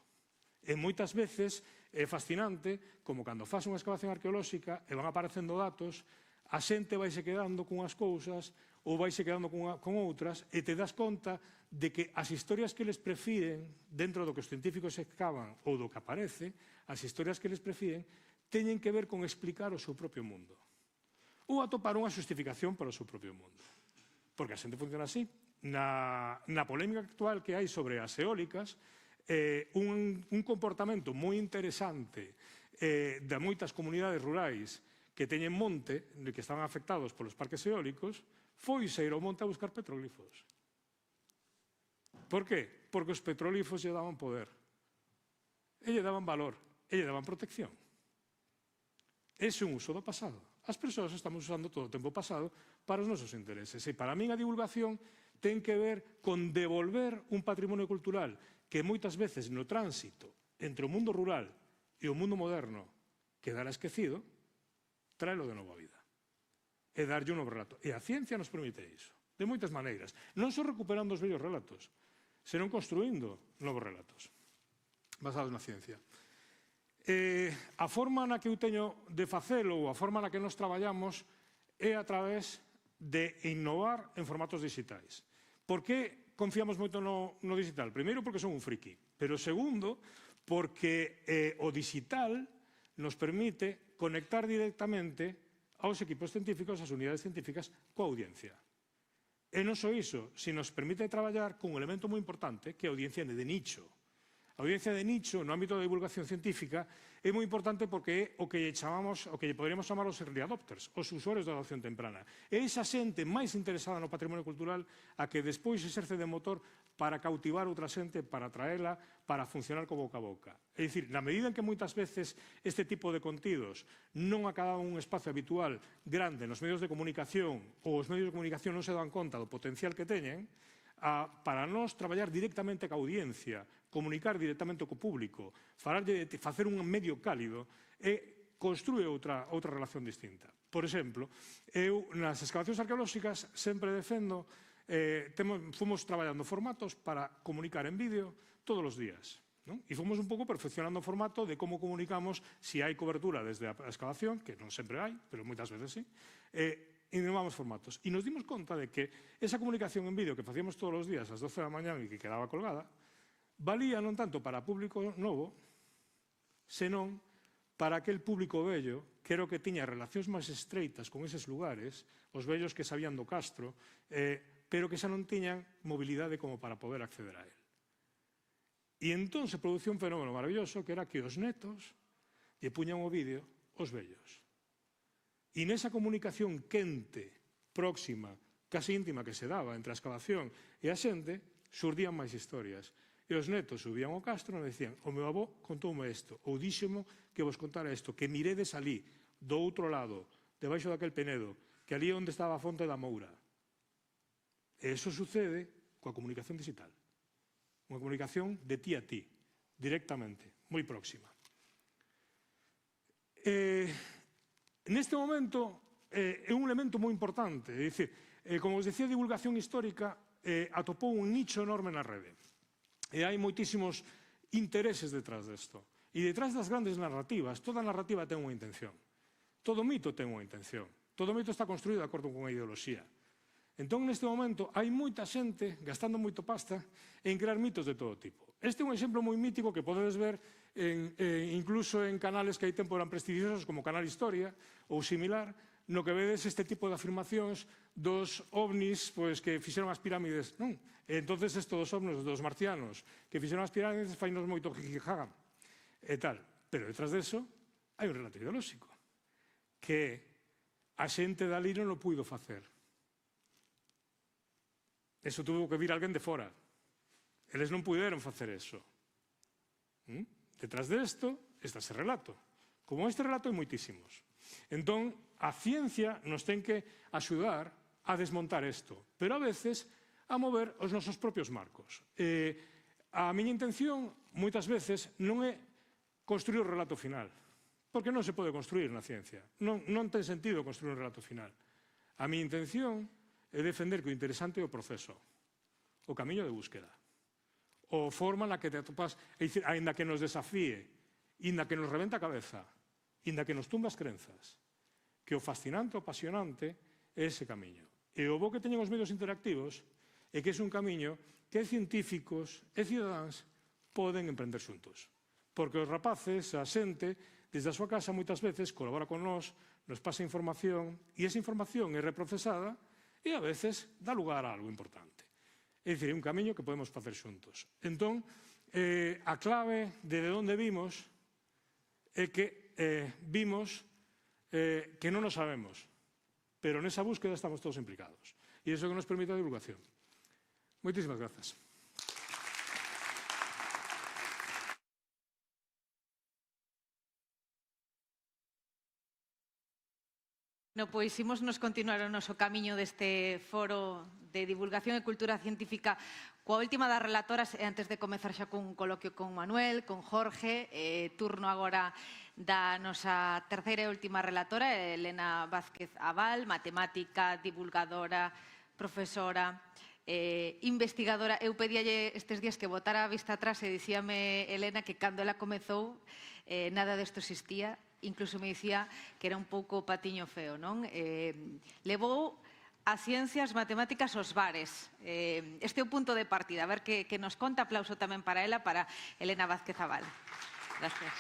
Speaker 3: E moitas veces é fascinante como cando faz unha excavación arqueolóxica e van aparecendo datos, a xente vaise quedando cunhas cousas ou vaise quedando con outras e te das conta de que as historias que les prefiren dentro do que os científicos excavan ou do que aparece, as historias que les prefiren teñen que ver con explicar o seu propio mundo ou atopar unha justificación para o seu propio mundo. Porque a xente funciona así. Na polémica actual que hai sobre as eólicas, un comportamento moi interesante de moitas comunidades rurais que teñen monte, que estaban afectados polos parques eólicos, foi ir ao monte a buscar petróglifos. Por qué? Porque os petróglifos lle daban poder, e lle daban valor, e lle daban protección. Ese é un uso do pasado. As persoas estamos usando todo o tempo pasado para os nosos intereses. E para min a divulgación ten que ver con devolver un patrimonio cultural que moitas veces no tránsito entre o mundo rural e o mundo moderno quedara esquecido, traelo de novo a vida e darlle un novo relato. E a ciencia nos permite iso, de moitas maneiras. Non só recuperando os vellos relatos, senón construindo novos relatos basados na ciencia. A forma na que eu teño de facelo ou a forma na que nos traballamos é a través de innovar en formatos digitais. Por que confiamos moito no digital? Primeiro, porque son un friki, pero segundo, porque o digital nos permite conectar directamente aos equipos científicos, ás unidades científicas, coa audiencia. E non só iso, se nos permite traballar con un elemento moi importante, que é a audiencia de nicho. A audiencia de nicho, no ámbito da divulgación científica, é moi importante porque é o que lle poderíamos chamar os early adopters, os usuarios da adopción temprana. É esa xente máis interesada no patrimonio cultural a que despois exerce de motor para cautivar outra xente, para atraela, para funcionar co boca a boca. É dicir, na medida en que moitas veces este tipo de contidos non acaban un espacio habitual grande nos medios de comunicación ou os medios de comunicación non se dan conta do potencial que teñen, para nós traballar directamente ca audiencia, comunicar directamente co público, facer un medio cálido e construir outra relación distinta. Por exemplo, eu nas excavacións arqueolóxicas sempre defendo, fomos traballando formatos para comunicar en vídeo todos os días. E fomos un pouco perfeccionando o formato de como comunicamos se hai cobertura desde a excavación, que non sempre hai, pero moitas veces sí, innovamos formatos. E nos dimos conta de que esa comunicación en vídeo que facíamos todos os días ás 12 da mañá e que quedaba colgada, valía non tanto para público novo, senón para aquel público vello, que era o que tiña relacións máis estreitas con eses lugares, os vellos que sabían do Castro, pero que xa non tiñan mobilidade como para poder acceder a él. E entón se produciu un fenómeno maravilloso que era que os netos lle puñan o vídeo aos vellos. E nesa comunicación quente, próxima, casi íntima que se daba entre a excavación e a xente, xurdían máis historias. E os netos subían ao Castro e decían: o meu avó contoume isto, ou díxemo que vos contara isto, que miredes ali, do outro lado, debaixo daquel penedo, que ali é onde estaba a fonte da Moura. E iso sucede coa comunicación digital. Unha comunicación de ti a ti, directamente, moi próxima. Neste momento é un elemento moi importante, é dicir, como vos decía, a divulgación histórica atopou un nicho enorme na rede. E hai moitísimos intereses detrás desto. E detrás das grandes narrativas, toda narrativa ten unha intención. Todo mito ten unha intención. Todo mito está construído de acordo con unha ideoloxía. Entón, neste momento, hai moita xente gastando moito pasta en crear mitos de todo tipo. Este é un exemplo moi mítico que podedes ver incluso en canales que hai tempo eran prestigiosos como Canal Historia ou similar, no que vedes este tipo de afirmacións dos ovnis que fixeron as pirámides. Non? E entonces isto dos ovnis, dos marcianos, que fixeron as pirámides, fainos moito jijijaga e tal. Pero detrás deso hai un relato ideolóxico, que a xente dali non o puido facer. Eso tuvo que vir alguén de fora. Eles non puderon facer eso. Detrás desto está ese relato. Como este relato hai moitísimos. Entón, a ciencia nos ten que axudar a desmontar isto, pero a veces a mover os nosos propios marcos. A miña intención, moitas veces, non é construir o relato final, porque non se pode construir na ciencia. Non ten sentido construir un relato final. A miña intención é defender que o interesante é o proceso, o camiño de búsqueda, o forma na que te atopas, é dicir, ainda que nos desafíe, ainda que nos rebenta a cabeza, ainda que nos tumba as crenzas, que o fascinante, o apasionante, é ese camiño. E o bo que teñen os medios interactivos é que é un camiño que científicos e cidadáns poden emprender xuntos. Porque os rapaces, a xente, desde a súa casa moitas veces colabora con nós, nos pasa información, e esa información é reprocesada e a veces dá lugar a algo importante. É dicir, é un camiño que podemos facer xuntos. Entón, a clave de onde vimos é que vimos que non nos sabemos, pero nesa búsqueda estamos todos implicados. E iso que nos permite a divulgación. Moitísimas grazas.
Speaker 2: No, pois imos continuar o noso camiño deste foro de divulgación e cultura científica coa última das relatoras e antes de comezar xa cun coloquio con Manuel, con Jorge, turno agora da nosa terceira e última relatora, Elena Vázquez Abal, matemática, divulgadora, profesora, investigadora. Eu pedíalle estes días que botara a vista atrás e dicíame Elena que cando ela comezou nada desto existía. Incluso me dicía que era un pouco patiño feo, non? Levou a ciencia, as matemáticas aos bares. Este é o punto de partida. A ver que nos conta. Aplauso tamén para ela, para Elena Vázquez Abal. Gracias.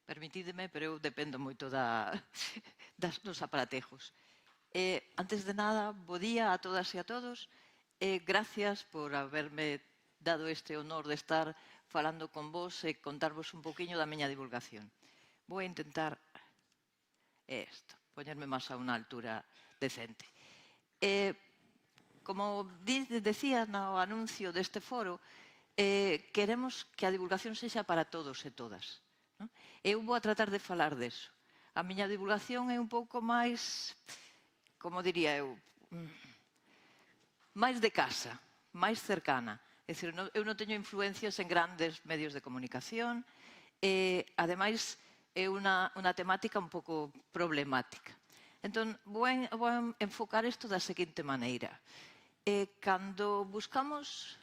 Speaker 4: Permitidme, pero eu dependo moito dos aparatejos. Antes de nada, bo día a todas e a todos. Gracias por haberme dado este honor de estar falando con vos e contarvos un poquinho da miña divulgación. Vou intentar poñerme máis a unha altura decente. Como decía no anuncio deste foro, queremos que a divulgación sexa para todos e todas. Eu vou a tratar de falar deso. A miña divulgación é un pouco máis, como diría eu, máis de casa, máis cercana. É dicir, eu non teño influencias en grandes medios de comunicación e, ademais, é unha temática un pouco problemática. Entón, vou enfocar isto da seguinte maneira. Cando buscamos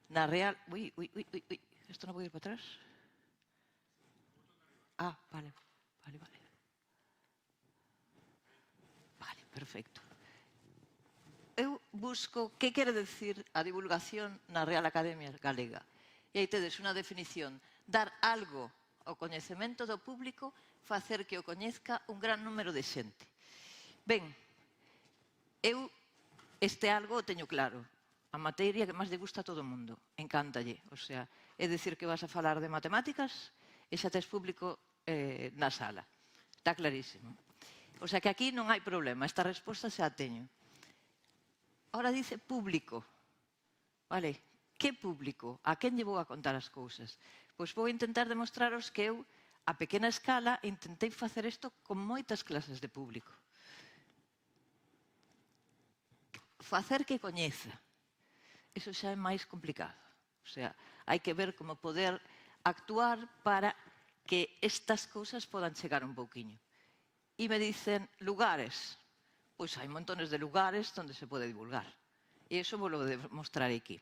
Speaker 4: na real... Ui, isto non pode ir para atrás? Vale. Vale, perfecto. Eu busco que quere decir a divulgación na Real Academia Galega. E aí tedes unha definición. Dar algo ao coñecemento do público, facer que o coñezca un gran número de xente. Ben, eu este algo o teño claro. A materia que máis lle gusta a todo o mundo. Encántalle. O sea, é dicir que vas a falar de matemáticas e xa tes público na sala. Está clarísimo. O sea que aquí non hai problema. Esta resposta xa a teño. Ahora dice público. Vale, que público? A quen lle vou a contar as cousas? Pois vou intentar demostraros que eu, a pequena escala, intentei facer isto con moitas clases de público. Facer que coñeza. Iso xa é máis complicado. O sea, hai que ver como poder actuar para que estas cousas podan chegar un pouquiño. E me dicen lugares. Pois hai montones de lugares onde se pode divulgar. E iso vou demostrar aquí.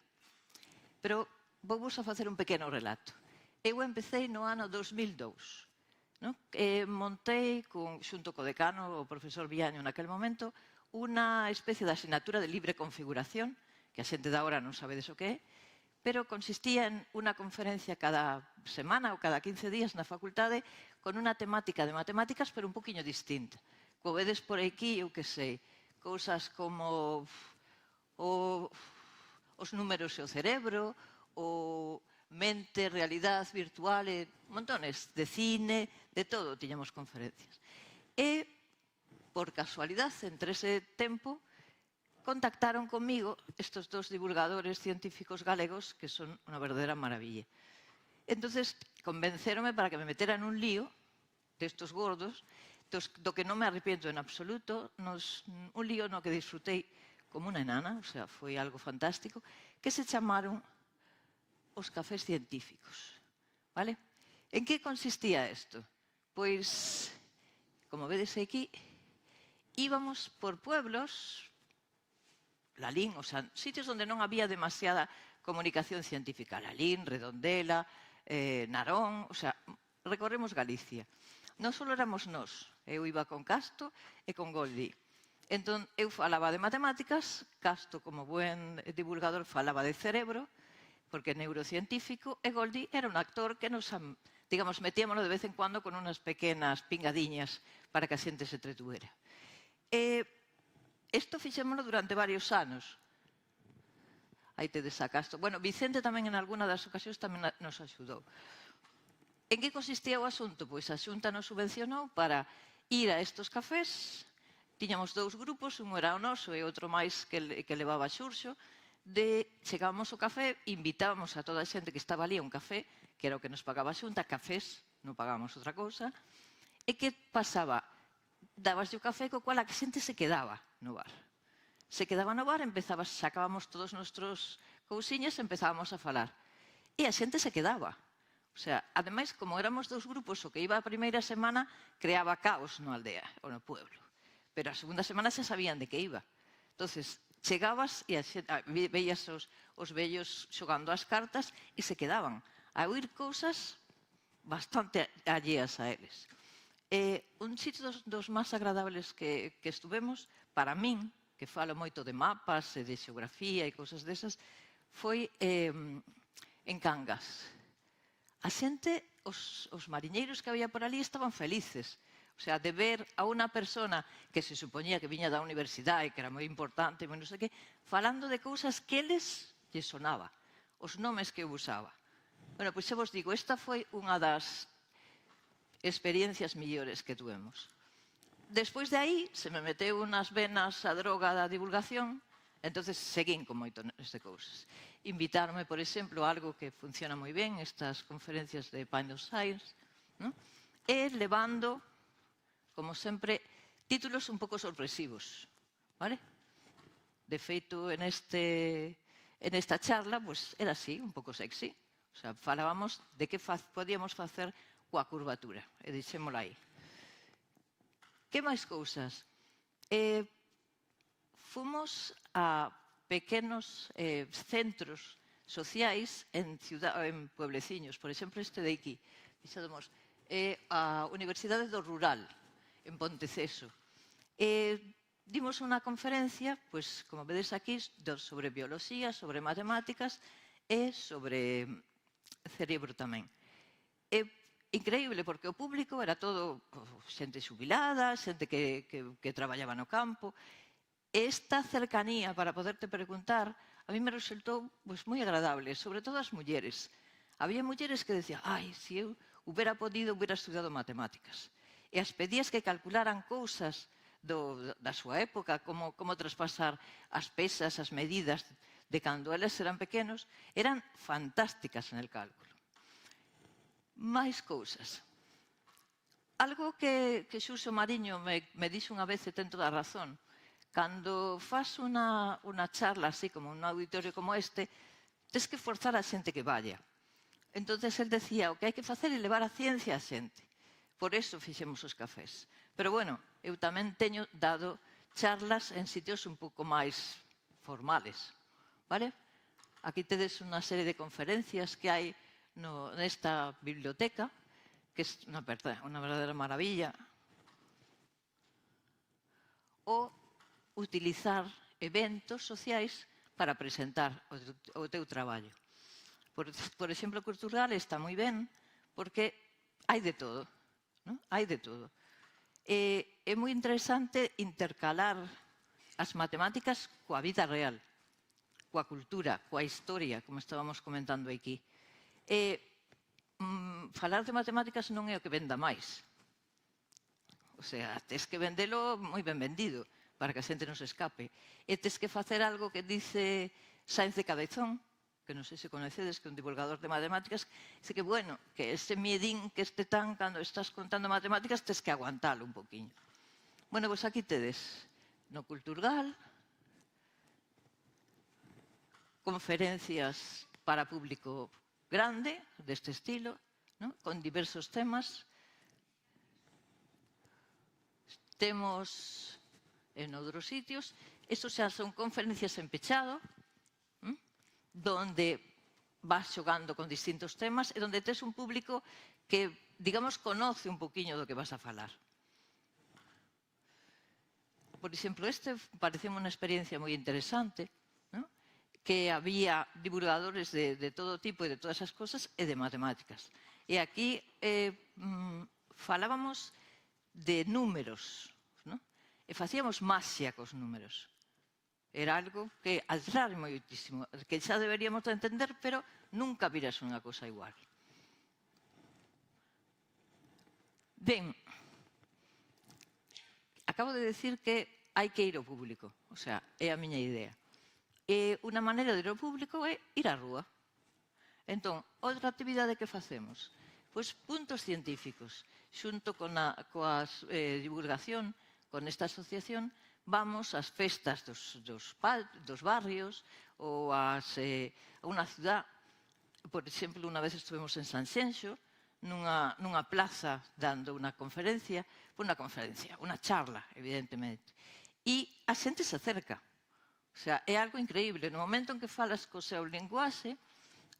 Speaker 4: Pero vou vos a facer un pequeno relato. Eu empecé no ano 2002. Montei, xunto co decano, o profesor Villaño naquel momento, unha especie de asignatura de libre configuración, que a xente da hora non sabedes o que é, pero consistía en unha conferencia cada semana ou cada 15 días na facultade con unha temática de matemáticas, pero un poquinho distinta. Como vedes por aquí, eu que sei, cousas como os números e o cerebro, o mente, realidade virtual, montones de cine, de todo, tiñamos conferencias. E, por casualidade, entre ese tempo, contactaron comigo estes dos divulgadores científicos galegos que son unha verdadeira maravilla. Entonces, convencéronme para que me metera nun lío destos gordos, do que non me arrepiento en absoluto, un lío no que disfrutei como unha enana, o sea, foi algo fantástico, que se chamaron os cafés científicos. Vale? En que consistía isto? Pois, como vedes aquí, íbamos por pueblos, Lalín, o sea, sitios onde non había demasiada comunicación científica. Lalín, Redondela, Narón, o sea, recorremos Galicia. Non só éramos nós, eu iba con Casto e con Goldi. Entón, eu falaba de matemáticas, Casto, como buen divulgador, falaba de cerebro, porque é neurocientífico, e Goldi era un actor que nos, digamos, metíamoslo de vez en cuando con unas pequenas pingadiñas para que a xente se entretuera. Isto fixémoslo durante varios anos. Aí tedes a Castro. Bueno, Vicente tamén en alguna das ocasións tamén nos axudou. En que consistía o asunto? Pois a Xunta nos subvencionou para ir a estes cafés. Tiñamos dous grupos, un era o noso e outro máis que levaba Xurxo. Chegábamos ao café, invitábamos a toda a xente que estaba ali a un café, que era o que nos pagaba a Xunta, cafés, non pagábamos outra cousa. E que pasaba? Dabaslle o café co cual a xente se quedaba no bar. Se quedaba no bar, sacábamos todos os nostros cousiñas e empezábamos a falar. E a xente se quedaba. O sea, ademais, como éramos dous grupos, o que iba a primeira semana creaba caos na aldea ou no pueblo. Pero a segunda semana xa sabían de que iba. Entonces, chegabas e veías os vellos xogando as cartas e se quedaban a oír cousas bastante alleas a eles. Un sitio dos máis agradables que estuvemos, para min, que falo moito de mapas e de xeografía e cousas desas, foi en Cangas. A xente, os mariñeiros que había por ali estaban felices. O sea, de ver a unha persona que se supoñía que viña da universidade, que era moi importante, non sei que, falando de cousas que eles lle sonaba, os nomes que eu usaba. Bueno, pois xa vos digo, esta foi unha das experiencias millores que tuvemos. Despois de aí, se me meteu unas venas a droga da divulgación, entonces seguín con moito neste cousas. Invitarme, por exemplo, a algo que funciona moi ben, estas conferencias de Pine of Science, e levando, como sempre, títulos un pouco sorpresivos. Vale? De feito, en esta charla, pues, era así, un pouco sexy. O sea, falábamos de que podíamos facer coa curvatura. E dixémolo aí. Que máis cousas? Fomos a pequenos centros sociais en puebleciños. Por exemplo, este de aquí. Dixemos, a Universidade do Rural, en Ponteceso. Dimos unha conferencia, pues, como vedes aquí, sobre biología, sobre matemáticas e sobre cerebro tamén. Increíble, porque o público era todo xente xubilada, xente que traballaba no campo. Esta cercanía para poderte preguntar, a mí me resultou moi agradable, sobre todo as mulleres. Había mulleres que decían, ai, se eu hubiera podido, hubiera estudiado matemáticas. E as pedías que calcularan cousas da súa época, como traspasar as pesas, as medidas de cando eles eran pequenos, eran fantásticas en el cálculo. Máis cousas. Algo que Xurxo Mariño me dixo unha vez e ten toda a razón. Cando faz unha charla así, como un auditorio como este, tens que forzar a xente que vaya. Entonces, el decía, o que hai que facer é levar a ciencia a xente. Por eso fixemos os cafés. Pero, bueno, eu tamén teño dado charlas en sitios un pouco máis formales. Vale? Aquí tedes unha serie de conferencias que hai nesta biblioteca, que é unha verdadera maravilla. O utilizar eventos sociais para presentar o teu traballo. Por exemplo, cultural está moi ben, porque hai de todo. Hai de todo. É moi interesante intercalar as matemáticas coa vida real, coa cultura, coa historia, como estábamos comentando aquí. Falar de matemáticas non é o que venda máis. O sea, tens que vendelo moi ben vendido, para que a xente non se escape. E tens que facer algo que dice Sáenz de Cabezón, que non sei se conocedes, que é un divulgador de matemáticas, dice que, bueno, que ese miedín que este tan, cando estás contando matemáticas, tens que aguantalo un poquinho. Bueno, pois aquí tedes, no Culturgal, conferencias para público grande, deste estilo, ¿no? Con diversos temas. Temos en outros sitios. Estos xa son conferencias en pechado, donde vas xogando con distintos temas e donde tes un público que, digamos, conoce un poquinho do que vas a falar. Por exemplo, este pareceme unha experiencia moi interesante, ¿no? Que había divulgadores de todo tipo e de todas as cosas e de matemáticas. E aquí falábamos de números, ¿no? E facíamos maxia cos números. Era algo que atrae moitísimo, que xa deberíamos de entender, pero nunca viras unha cosa igual. Ben, acabo de decir que hai que ir ao público, o sea, é a miña idea. E unha maneira de ir ao público é ir á rúa. Entón, outra actividade que facemos, pois puntos científicos. Xunto coa divulgación, con esta asociación, vamos ás festas dos barrios ou a unha ciudad. Por exemplo, unha vez estuvemos en Sanxenxo, nunha plaza dando unha conferencia, unha charla, evidentemente. E a xente se acerca. O sea, é algo increíble. No momento en que falas co seu linguaxe,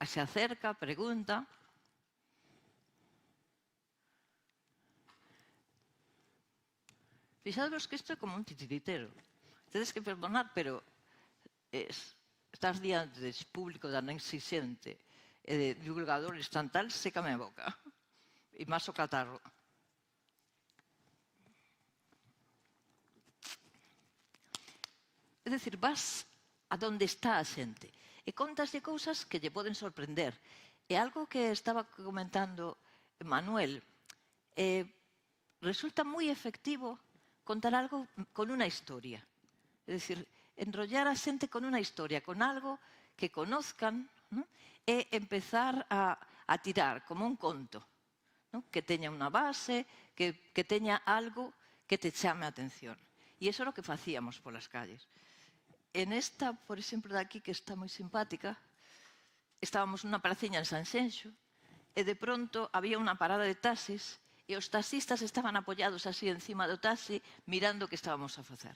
Speaker 4: se acerca, pregunta. Fixados que isto é como un titiritero. Tedes que perdonar, pero estás diante de público tan exixente e de divulgadores tan tal, sécame a boca. E máis o catarro. É dicir, vas a donde está a xente e contaslle cousas que lle poden sorprender. E algo que estaba comentando Manuel, resulta moi efectivo contar algo con unha historia. É dicir, enrollar a xente con unha historia, con algo que conozcan, ¿no? E empezar a tirar como un conto, ¿no? Que teña unha base, que teña algo que te chame a atención. E iso é o que facíamos polas calles. En esta, por exemplo, de aquí, que está moi simpática, estábamos nunha praciña en Sanxenxo e de pronto había unha parada de taxis e os taxistas estaban apoyados así encima do taxi mirando o que estábamos a facer.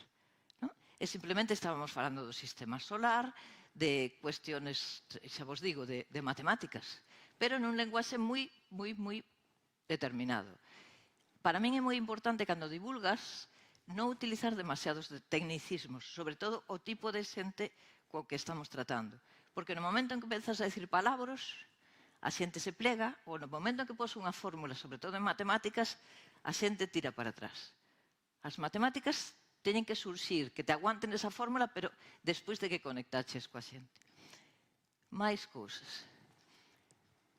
Speaker 4: ¿No? E simplemente estábamos falando do sistema solar, de cuestiones, xa vos digo, de matemáticas, pero nun lenguaxe moi determinado. Para min é moi importante, cando divulgas, non utilizar demasiados tecnicismos, sobre todo o tipo de xente co que estamos tratando. Porque no momento en que empezas a decir palabras, a xente se plega, ou no momento en que pos unha fórmula, sobre todo en matemáticas, a xente tira para atrás. As matemáticas teñen que surxir, que te aguanten esa fórmula, pero despois de que conectaches coa xente. Mais cousas.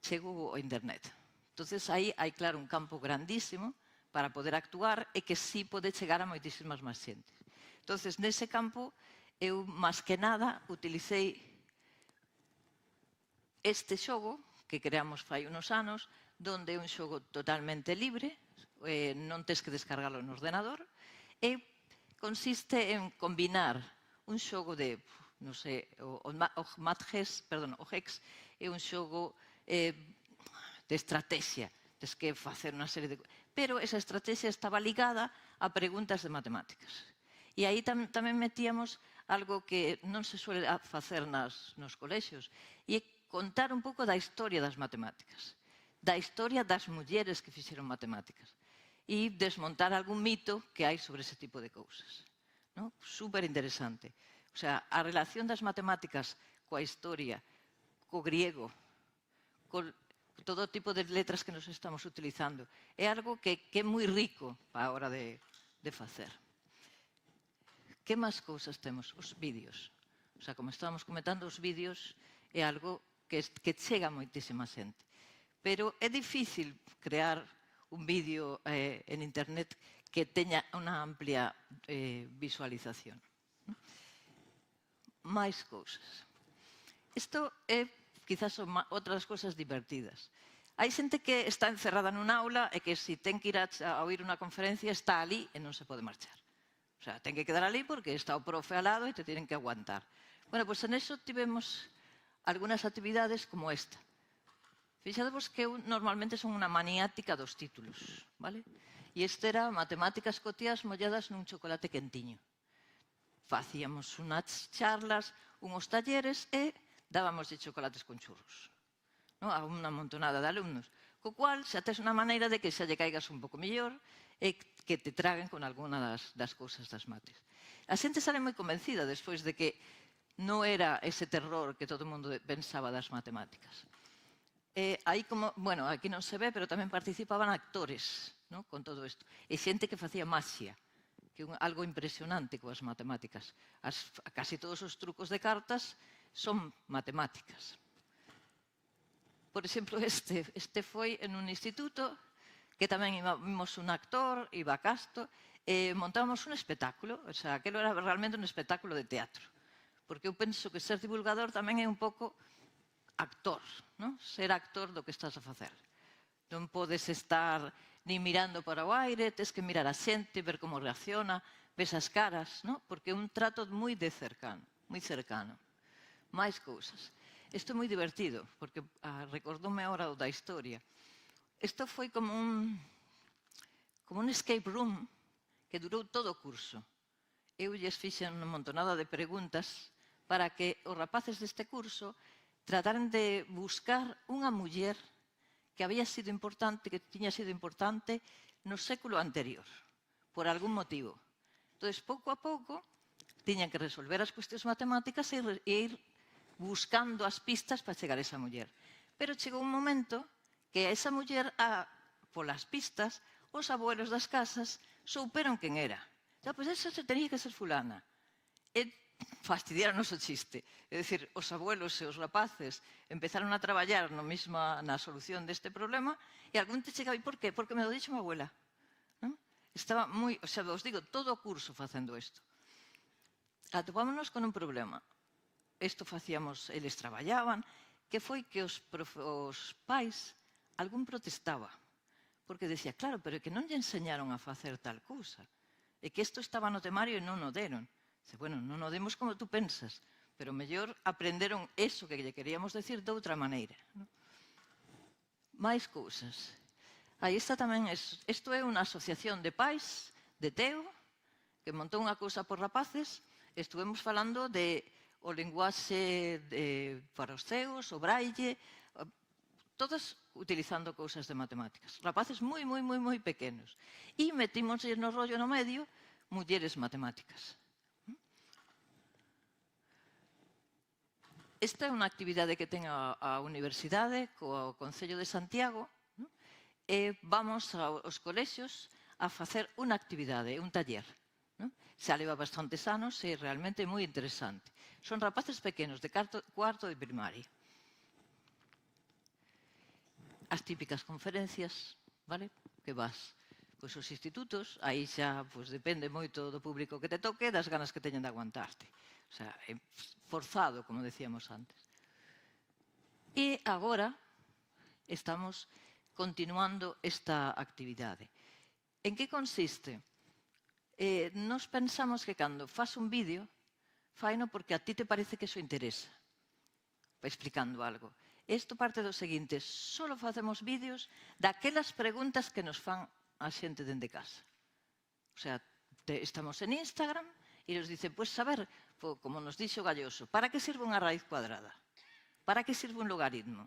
Speaker 4: Chego ao internet. Entonces, aí hai, claro, un campo grandísimo para poder actuar e que sí pode chegar a moitísimas máis xentes. Entonces, nese campo, eu, máis que nada, utilicei este xogo que creamos fai unos anos, donde é un xogo totalmente libre, non tes que descargalo no ordenador, e consiste en combinar un xogo de, non sei, o Hex é un xogo de estrategia, tes que facer unha serie de... Pero esa estrategia estaba ligada a preguntas de matemáticas. E aí tamén metíamos algo que non se suele facer nos colexios, e é contar un pouco da historia das matemáticas, da historia das mulleres que fixeron matemáticas e desmontar algún mito que hai sobre ese tipo de cousas. ¿No? Súper interesante. O sea, a relación das matemáticas coa historia, co griego, con todo tipo de letras que nos estamos utilizando, é algo que é moi rico a hora de facer. Que máis cousas temos? Os vídeos. O sea, como estábamos comentando, os vídeos é algo que chega a moitísima xente. Pero é difícil crear un vídeo en internet que teña unha amplia visualización. Máis cousas. Isto é, quizás, son outras cousas divertidas. Hai xente que está encerrada nunha aula e que se ten que ir a oír unha conferencia está ali e non se pode marchar. O sea, ten que quedar ali porque está o profe al lado e te tienen que aguantar. Bueno, pois en eso tivemos algunas actividades como esta. Fixadevos que eu normalmente son unha maniática dos títulos, vale? E este era Matemáticas cotiás molladas nun chocolate quentiño. Facíamos unhas charlas, uns talleres e dábamos de chocolates con churros, no? A unha montonada de alumnos. Co cual, xa tes unha maneira de que xa lle caigas un pouco mellor e que te traguen con alguna das cousas das mates. A xente sale moi convencida despois de que non era ese terror que todo o mundo pensaba das matemáticas. Aí como, bueno, aquí non se ve, pero tamén participaban actores, no? Con todo isto. E xente que facía maxia, que é algo impresionante coas matemáticas. Casi todos os trucos de cartas son matemáticas. Por exemplo, este foi en un instituto que tamén íbamos un actor, iba Casto, e montábamos un espectáculo, o sea, aquilo era realmente un espectáculo de teatro, porque eu penso que ser divulgador tamén é un pouco actor, non? Ser actor do que estás a facer. Non podes estar ni mirando para o aire, tens que mirar a xente, ver como reacciona, ves as caras, non? Porque é un trato moi cercano, moi cercano. Mais cousas. Isto é moi divertido, porque recordoume agora da historia. Isto foi como un escape room que durou todo o curso. Eu lles fixen unha montonada de preguntas para que os rapaces deste curso trataran de buscar unha muller que había sido importante, que tiña sido importante no século anterior, por algún motivo. Entón, pouco a pouco, tiñan que resolver as cuestións matemáticas e ir buscando as pistas para chegar a esa muller. Pero chegou un momento que a esa muller, polas pistas, os abuelos das casas souperon quen era. Pois esa tenía que ser fulana. E fastidiaronos o chiste. É dicir, os abuelos e os rapaces empezaron a traballar na solución deste problema e algún te chegaba, e por qué? Porque me lo dixo a abuela. Estaba moi, o sea, os digo, todo o curso facendo isto. Atopámonos con un problema. Isto facíamos, eles traballaban, que foi que os pais, algún protestaba, porque decía, claro, pero é que non lle enseñaron a facer tal cousa, e que isto estaba no temario e non o deron. Dice, bueno, non o demos como tú pensas, pero mellor aprenderon eso que lle queríamos decir de outra maneira. Mais cousas. Aí está tamén, isto é unha asociación de pais, de Teo, que montou unha cousa por rapaces, estuvemos falando de o linguaxe para os ceos, o braille, todas utilizando cousas de matemáticas. Rapaces moi pequenos. E metimos no rollo no medio mulleres matemáticas. Esta é unha actividade que ten a Universidade co Concello de Santiago, e vamos aos colexios a facer unha actividade, un taller. Xa leva bastantes anos e realmente é moi interesante. Son rapaces pequenos, de cuarto de primaria. As típicas conferencias, vale? Que vas pois aos institutos, aí xa depende moito do público que te toque, das ganas que teñen de aguantarte. O sea, é forzado, como decíamos antes. E agora estamos continuando esta actividade. En que consiste? Nos pensamos que cando faz un vídeo, faino porque a ti te parece que eso interesa, explicando algo. Isto parte do seguinte, só facemos vídeos daquelas preguntas que nos fan a xente dende casa. O sea, estamos en Instagram e nos dicen, pois saber, como nos dixo Galloso, para que sirve unha raíz cuadrada? Para que sirve un logaritmo?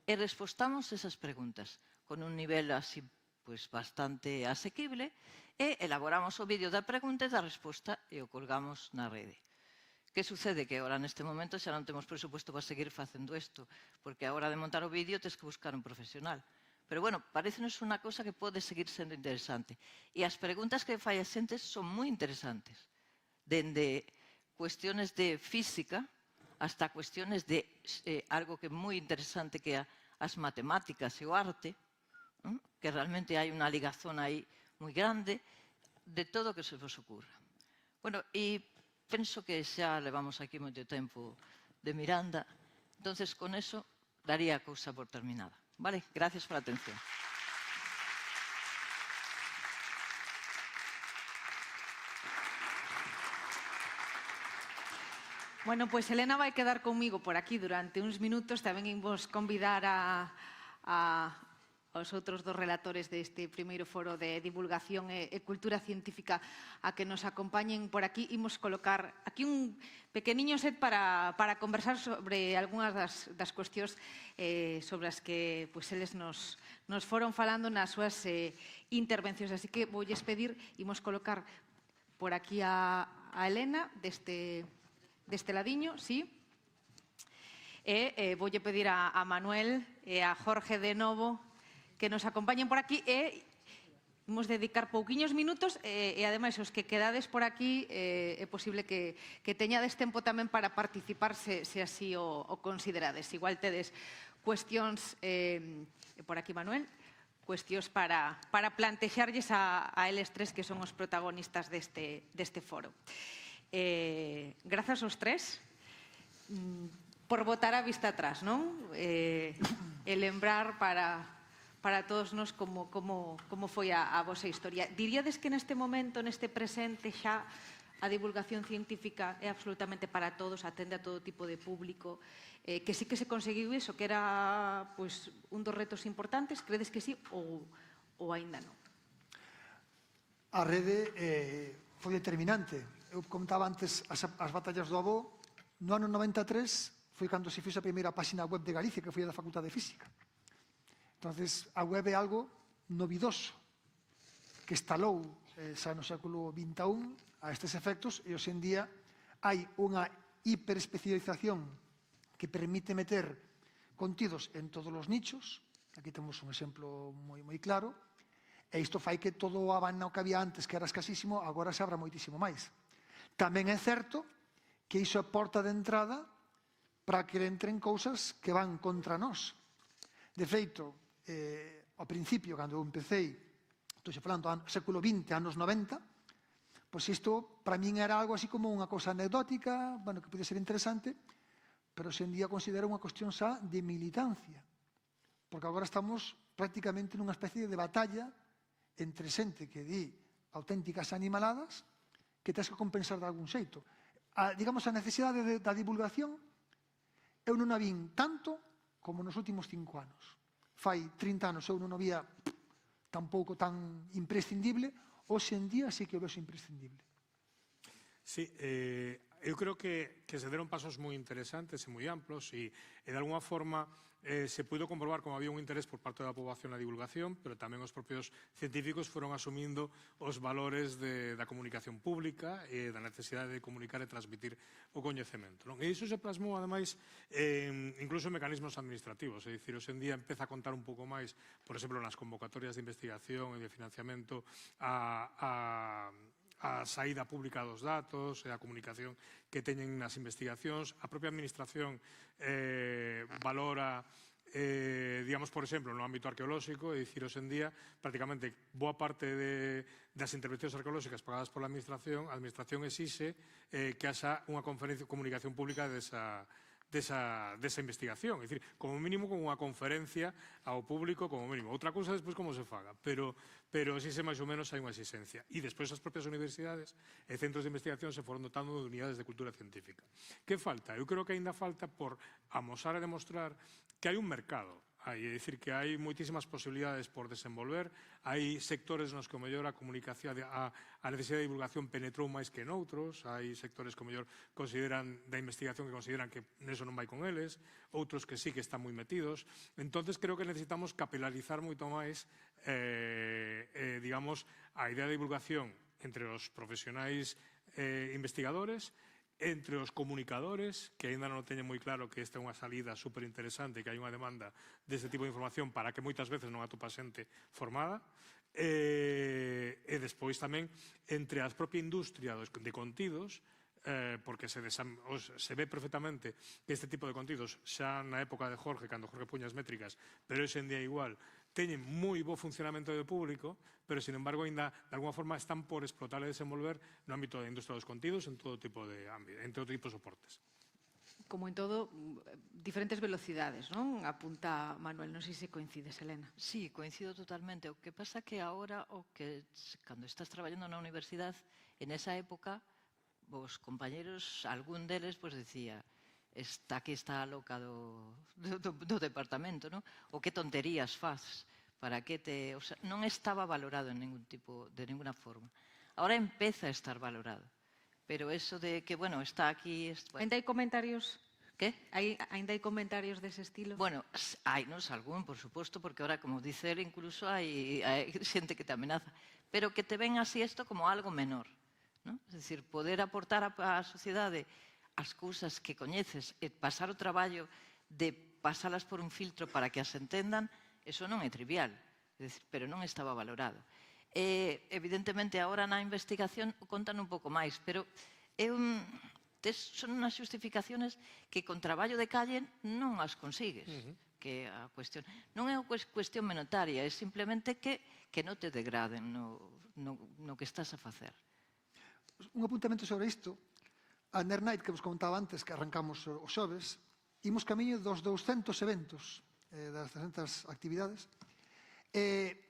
Speaker 4: E respostamos esas preguntas con un nivel así bastante asequible e elaboramos o vídeo da pregunta e da resposta e o colgamos na rede. Que sucede? Que agora neste momento xa non temos presupuesto para seguir facendo isto, porque a hora de montar o vídeo tens que buscar un profesional. Pero, bueno, parecenos unha cosa que pode seguir sendo interesante. E as preguntas que fai a xente son moi interesantes. Dende cuestiones de física hasta cuestiones de algo que é moi interesante que é as matemáticas e o arte, que realmente hai unha ligazón aí moi grande de todo o que se vos ocurra. Bueno, e penso que xa levamos aquí moito tempo de Miranda, entonces con eso daría a cousa por terminada. Vale, gracias por a atención.
Speaker 2: Bueno, pois Elena vai quedar comigo por aquí durante uns minutos. Tamén imos convidar aos outros dos relatores deste primeiro foro de divulgación e cultura científica a que nos acompañen por aquí. Imos colocar aquí un pequeniño set para conversar sobre algunhas das cuestións sobre as que eles nos foron falando nas súas intervencións. Así que voulles pedir, imos colocar por aquí a Elena deste ladiño, sí. E voulle pedir a Manuel e a Jorge de novo que nos acompañen por aquí e imos dedicar pouquiños minutos e ademais os que quedades por aquí é posible que teñades tempo tamén para participar se así o considerades. Igual tedes cuestións, por aquí Manuel, cuestións para plantexarlles a eles tres que son os protagonistas deste foro. Grazas aos tres por botar a vista atrás, non? E lembrar para todos nós como foi a vosa historia. Diríades que neste momento, neste presente, xa a divulgación científica é absolutamente para todos, atende a todo tipo de público, que sí que se conseguiu iso, que era un dos retos importantes? Credes que sí ou aínda non?
Speaker 1: A rede foi determinante. Eu contaba antes as batallas do Abo. No ano 93 foi cando se fixo a primeira páxina web de Galicia, que foi a da Facultade de Física. Entonces, a web é algo novidoso, que estalou xa no século XXI a estes efectos, e hoxe en día hai unha hiperespecialización que permite meter contidos en todos os nichos. Aquí temos un exemplo moi claro, e isto fai que todo o abano que había antes, que era escasísimo, agora se abra moitísimo máis. Tamén é certo que iso é porta de entrada para que entren cousas que van contra nós. De feito, ao principio, cando eu empecé, estou falando do século XX, anos 90, pois isto para min era algo así como unha cousa anecdótica, bueno, que pode ser interesante, pero hoxe en día considero unha cuestión xa de militancia, porque agora estamos prácticamente nunha especie de batalla entre xente que di auténticas animaladas que tens que compensar de algún xeito. Digamos, a necesidade da divulgación eu non a vin tanto como nos últimos 5 anos. Fai 30 anos eu non o vía tampouco tan imprescindible, hoxe en día sí que o vexo imprescindible.
Speaker 3: Sí, eu creo que se deron pasos moi interesantes e moi amplos e de alguma forma se puido comprobar como había un interés por parte da poboación na divulgación, pero tamén os propios científicos foron asumindo os valores da comunicación pública e da necesidade de comunicar e transmitir o coñecemento. E iso se plasmou, ademais, incluso en mecanismos administrativos. É dicir, hoxe en día empeza a contar un pouco máis, por exemplo, nas convocatorias de investigación e de financiamento a saída pública dos datos e a comunicación que teñen nas investigacións. A propia administración valora, digamos, por exemplo, no ámbito arqueolóxico, é dicir, hoxe en día, prácticamente, boa parte das intervencións arqueolóxicas pagadas pola administración, a administración exixe que haxa unha comunicación pública desa investigación. É dicir, como mínimo con unha conferencia ao público, como mínimo. Outra cousa despois como se faga, pero existe máis ou menos hai unha exigencia. E despois as propias universidades e centros de investigación se foron dotando de unidades de cultura científica. Que falta? Eu creo que aínda falta por amosar e demostrar que hai un mercado. É dicir, que hai moitísimas posibilidades por desenvolver, hai sectores nos que o mellor a comunicación, a necesidade de divulgación penetrou máis que noutros, hai sectores que o mellor consideran da investigación que consideran que neso non vai con eles, outros que sí que están moi metidos. Entonces creo que necesitamos capilarizar moito máis, digamos, a idea de divulgación entre os profesionais investigadores, entre os comunicadores, que aínda non teñen moi claro que esta é unha salida superinteresante, que hai unha demanda deste tipo de información para que moitas veces non atopa xente formada, e despois tamén entre as propia industria de contidos, porque se ve perfectamente que este tipo de contidos xa na época de Jorge, cando Jorge puña as métricas, pero hoxe en día igual, teñen moi bo funcionamento do público, pero, sin embargo, ainda, de alguma forma, están por explotar e desenvolver no ámbito da industria dos contidos en todo tipo de ámbito, en todo tipo de soportes.
Speaker 2: Como en todo, diferentes velocidades, non? Apunta Manuel, non sei se coincides, Elena.
Speaker 4: Sí, coincido totalmente. O que pasa que agora, cando estás traballando na universidade, en esa época, os compañeros, algún deles, pois dicía, aquí está a loca do departamento, non? O que tonterías faz, para que te... O sea, non estaba valorado en ningún tipo, de ninguna forma. Ahora empeza a estar valorado. Pero eso de que, bueno, está aquí... Bueno.
Speaker 2: Ainda hai comentarios?
Speaker 4: ¿Qué?
Speaker 2: Ainda hai comentarios dese estilo?
Speaker 4: Bueno, hainos algún, por suposto, porque ahora, como dice él, incluso hai xente que te amenaza. Pero que te ven así isto como algo menor, ¿no? Es decir, poder aportar á sociedade as cousas que coñeces e pasar o traballo de pasalas por un filtro para que as entendan, eso non é trivial, es decir, pero non estaba valorado. Evidentemente, agora na investigación contan un pouco máis, pero son unhas justificaciones que con traballo de calle non as consigues. Que a cuestión non é unha cuestión monetaria, é simplemente que non te degraden no que estás a facer.
Speaker 1: Un apuntamento sobre isto. A Nerd Night, que vos comentaba antes, que arrancamos os xoves, imos camiño dos 200 eventos, das 300 actividades.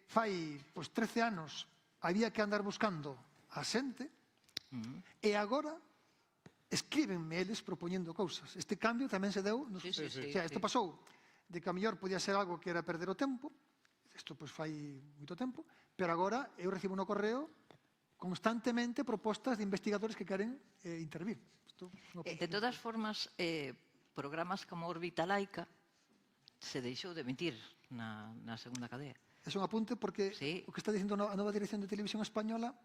Speaker 1: Fai 13 anos había que andar buscando a xente, e agora escríbenme eles propoñendo cousas. Este cambio tamén se deu. Isto pasou de que a mellor podía ser algo que era perder o tempo, isto fai moito tempo, pero agora eu recibo no correo constantemente propostas de investigadores que queren intervir.
Speaker 4: De todas formas, programas como Órbita Laica se deixou de emitir na segunda cadea.
Speaker 1: É un apunte porque o que está dicindo a nova dirección de Televisión Española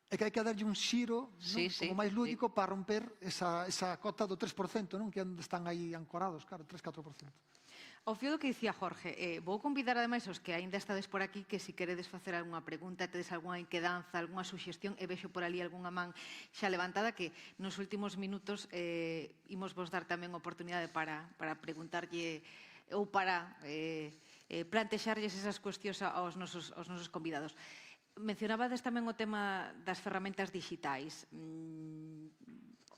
Speaker 1: é que hai que darlle un xiro como máis lúdico para romper esa cota do 3%, que están aí ancorados, claro, 3-4%.
Speaker 2: Ao fío do que dicía Jorge, vou convidar ademais os que aínda estades por aquí que se queredes facer algunha pregunta, tedes algunha inquedanza, algunha suxestión, e vexo por ali algunha man xa levantada que nos últimos minutos imos vos dar tamén oportunidade para preguntarlle ou para plantexarlles esas cuestións aos nosos convidados. Mencionabades tamén o tema das ferramentas digitais.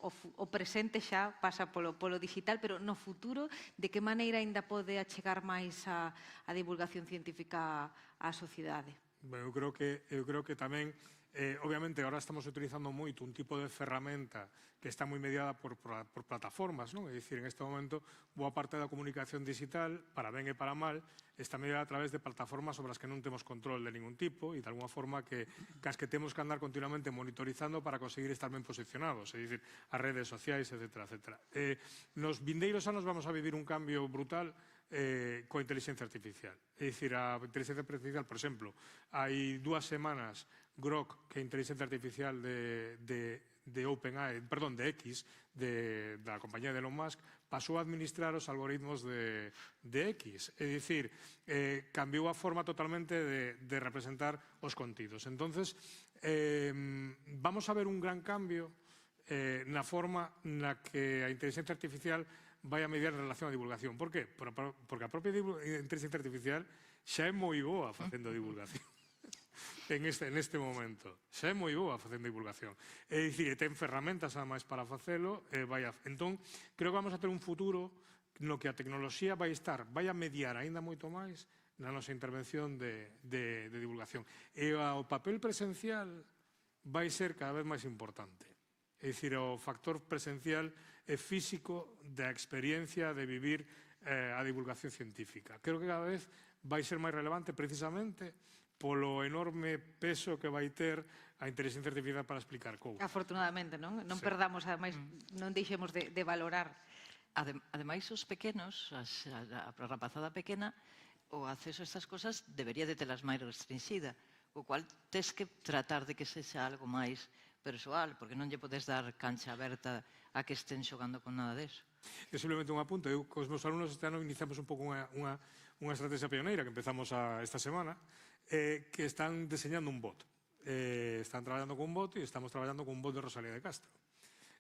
Speaker 2: O presente xa pasa polo digital, pero no futuro, de que maneira ainda pode achegar máis a divulgación científica á sociedade?
Speaker 3: Eu creo que tamén, obviamente, agora estamos utilizando moito un tipo de ferramenta que está moi mediada por plataformas, non? É dicir, en este momento, boa parte da comunicación digital, para ben e para mal, está mediada a través de plataformas sobre as que non temos control de ningún tipo e de alguna forma que as que temos que andar continuamente monitorizando para conseguir estar ben posicionados, é dicir, as redes sociais, etc. Nos vindeiros anos vamos a vivir un cambio brutal coa inteligencia artificial. É dicir, a inteligencia artificial, por exemplo, hai 2 semanas Grok, que é a inteligencia artificial de OpenAI, perdón, de X, da compañía de Elon Musk, pasou a administrar os algoritmos de X. É dicir, cambiou a forma totalmente de representar os contidos. Entonces, vamos a ver un gran cambio na forma na que a inteligencia artificial vai a mediar en relación á divulgación. Por qué? Porque a propia inteligencia artificial xa é moi boa facendo divulgación. En este momento. Xa é moi boa facendo divulgación. É dicir, ten ferramentas ademais para facelo. Entón, creo que vamos a ter un futuro no que a tecnoloxía vai a mediar aínda moito máis na nosa intervención de divulgación. E o papel presencial vai ser cada vez máis importante. É dicir, o factor presencial e físico da experiencia de vivir a divulgación científica. Creo que cada vez vai ser máis relevante precisamente polo enorme peso que vai ter a inteligencia artificial para explicar cousas.
Speaker 2: Afortunadamente, non? Non perdamos, ademais, non deixemos de valorar.
Speaker 4: Ademais, os pequenos, a rapazada pequena, o acceso a estas cosas debería de telas máis restringida, o cual tes que tratar de que sexa algo máis persoal, porque non lle podes dar cancha aberta a que estén xogando con nada deso.
Speaker 3: É simplemente un apunte. Eu, cos meus alumnos, este ano iniciamos un pouco unha estrategia pioneira que empezamos esta semana, que están deseñando un bot. Están traballando con un bot e estamos traballando con un bot de Rosalía de Castro.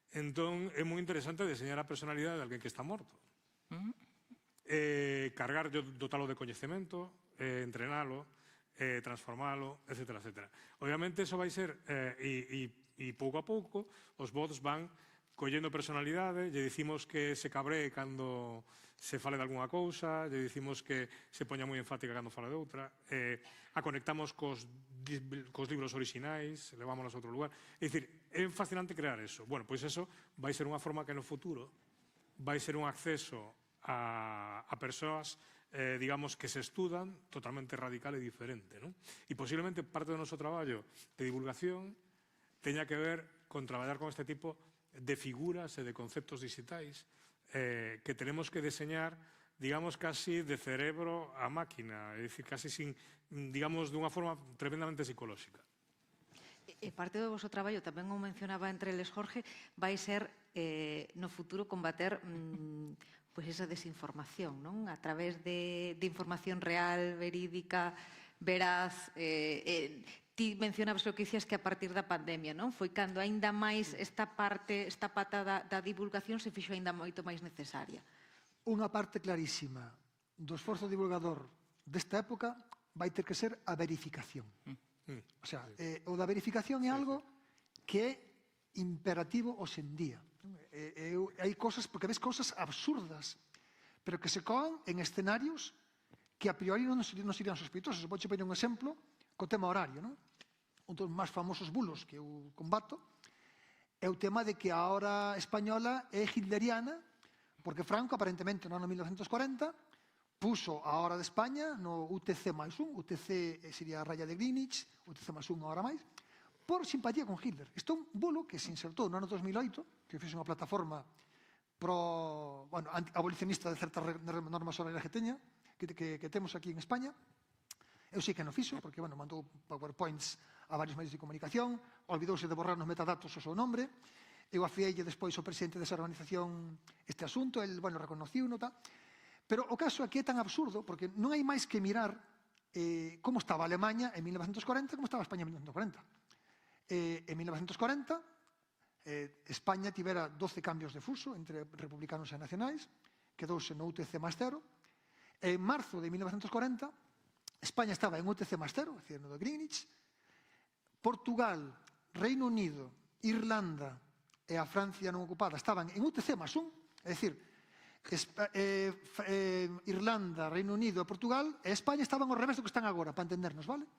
Speaker 3: Entón, é moi interesante deseñar a personalidade de alguén que está morto. Cargar, dotalo de coñecemento, entrenalo, transformalo, etc. Obviamente, eso vai ser, e pouco a pouco, os bots van collendo personalidade, lle dicimos que se cabree cando se fale de algunha cousa, lle dicimos que se poña moi enfática cando fala de outra, a conectamos cos cos libros orixinais, levámonos a outro lugar. É dicir, é fascinante crear eso. Bueno, pois eso vai ser unha forma que no futuro vai ser un acceso a persoas, digamos, que se estudan totalmente radical e diferente, non? E posiblemente parte do noso traballo de divulgación teña que ver con traballar con este tipo de figuras e de conceptos digitais que tenemos que deseñar, digamos, casi de cerebro a máquina, é dicir, casi sin, digamos, dunha forma tremendamente psicolóxica.
Speaker 2: E parte do vosso traballo, tamén o mencionaba entre eles Jorge, vai ser no futuro combater pois esa desinformación, non? A través de información real, verídica, veraz. Ti mencionabas o que dicías que a partir da pandemia, non? Foi cando aínda máis esta parte, esta pata da divulgación se fixo aínda moito máis necesaria.
Speaker 1: Unha parte clarísima do esforzo divulgador desta época vai ter que ser a verificación. O sea, o da verificación é algo que é imperativo hoxe en día. Hai cosas, porque ves cosas absurdas, pero que se coan en escenarios que a priori non serían sospeitosos. Vou poñer un exemplo co tema horario, non? Un dos máis famosos bulos que eu combato é o tema de que a hora española é hitleriana, porque Franco, aparentemente, no ano 1940, puso a hora de España no UTC máis un, UTC sería a raya de Greenwich, UTC máis un, a hora máis, por simpatía con Hitler. Isto é un bulo que se insertou no ano 2008, que fixe unha plataforma abolicionista de certas normas horarias que temos aquí en España. Eu sei que non fixo, porque mandou PowerPoints a varios medios de comunicación, olvidouse de borrar nos metadatos o seu nombre. Eu afiei despois ao presidente desa organización este asunto, el reconociu-no, tal. Pero o caso aquí é tan absurdo, porque non hai máis que mirar como estaba Alemanha en 1940 e como estaba España en 1940. En 1940, España tivera 12 cambios de fuso entre republicanos e nacionais, quedouse no UTC máis 0. En marzo de 1940, España estaba en UTC máis 0, é dicir, no de Greenwich. Portugal, Reino Unido, Irlanda e a Francia non ocupada estaban en UTC máis 1, é dicir, Irlanda, Reino Unido e Portugal e España estaban ao revés do que están agora, para entendernos, vale?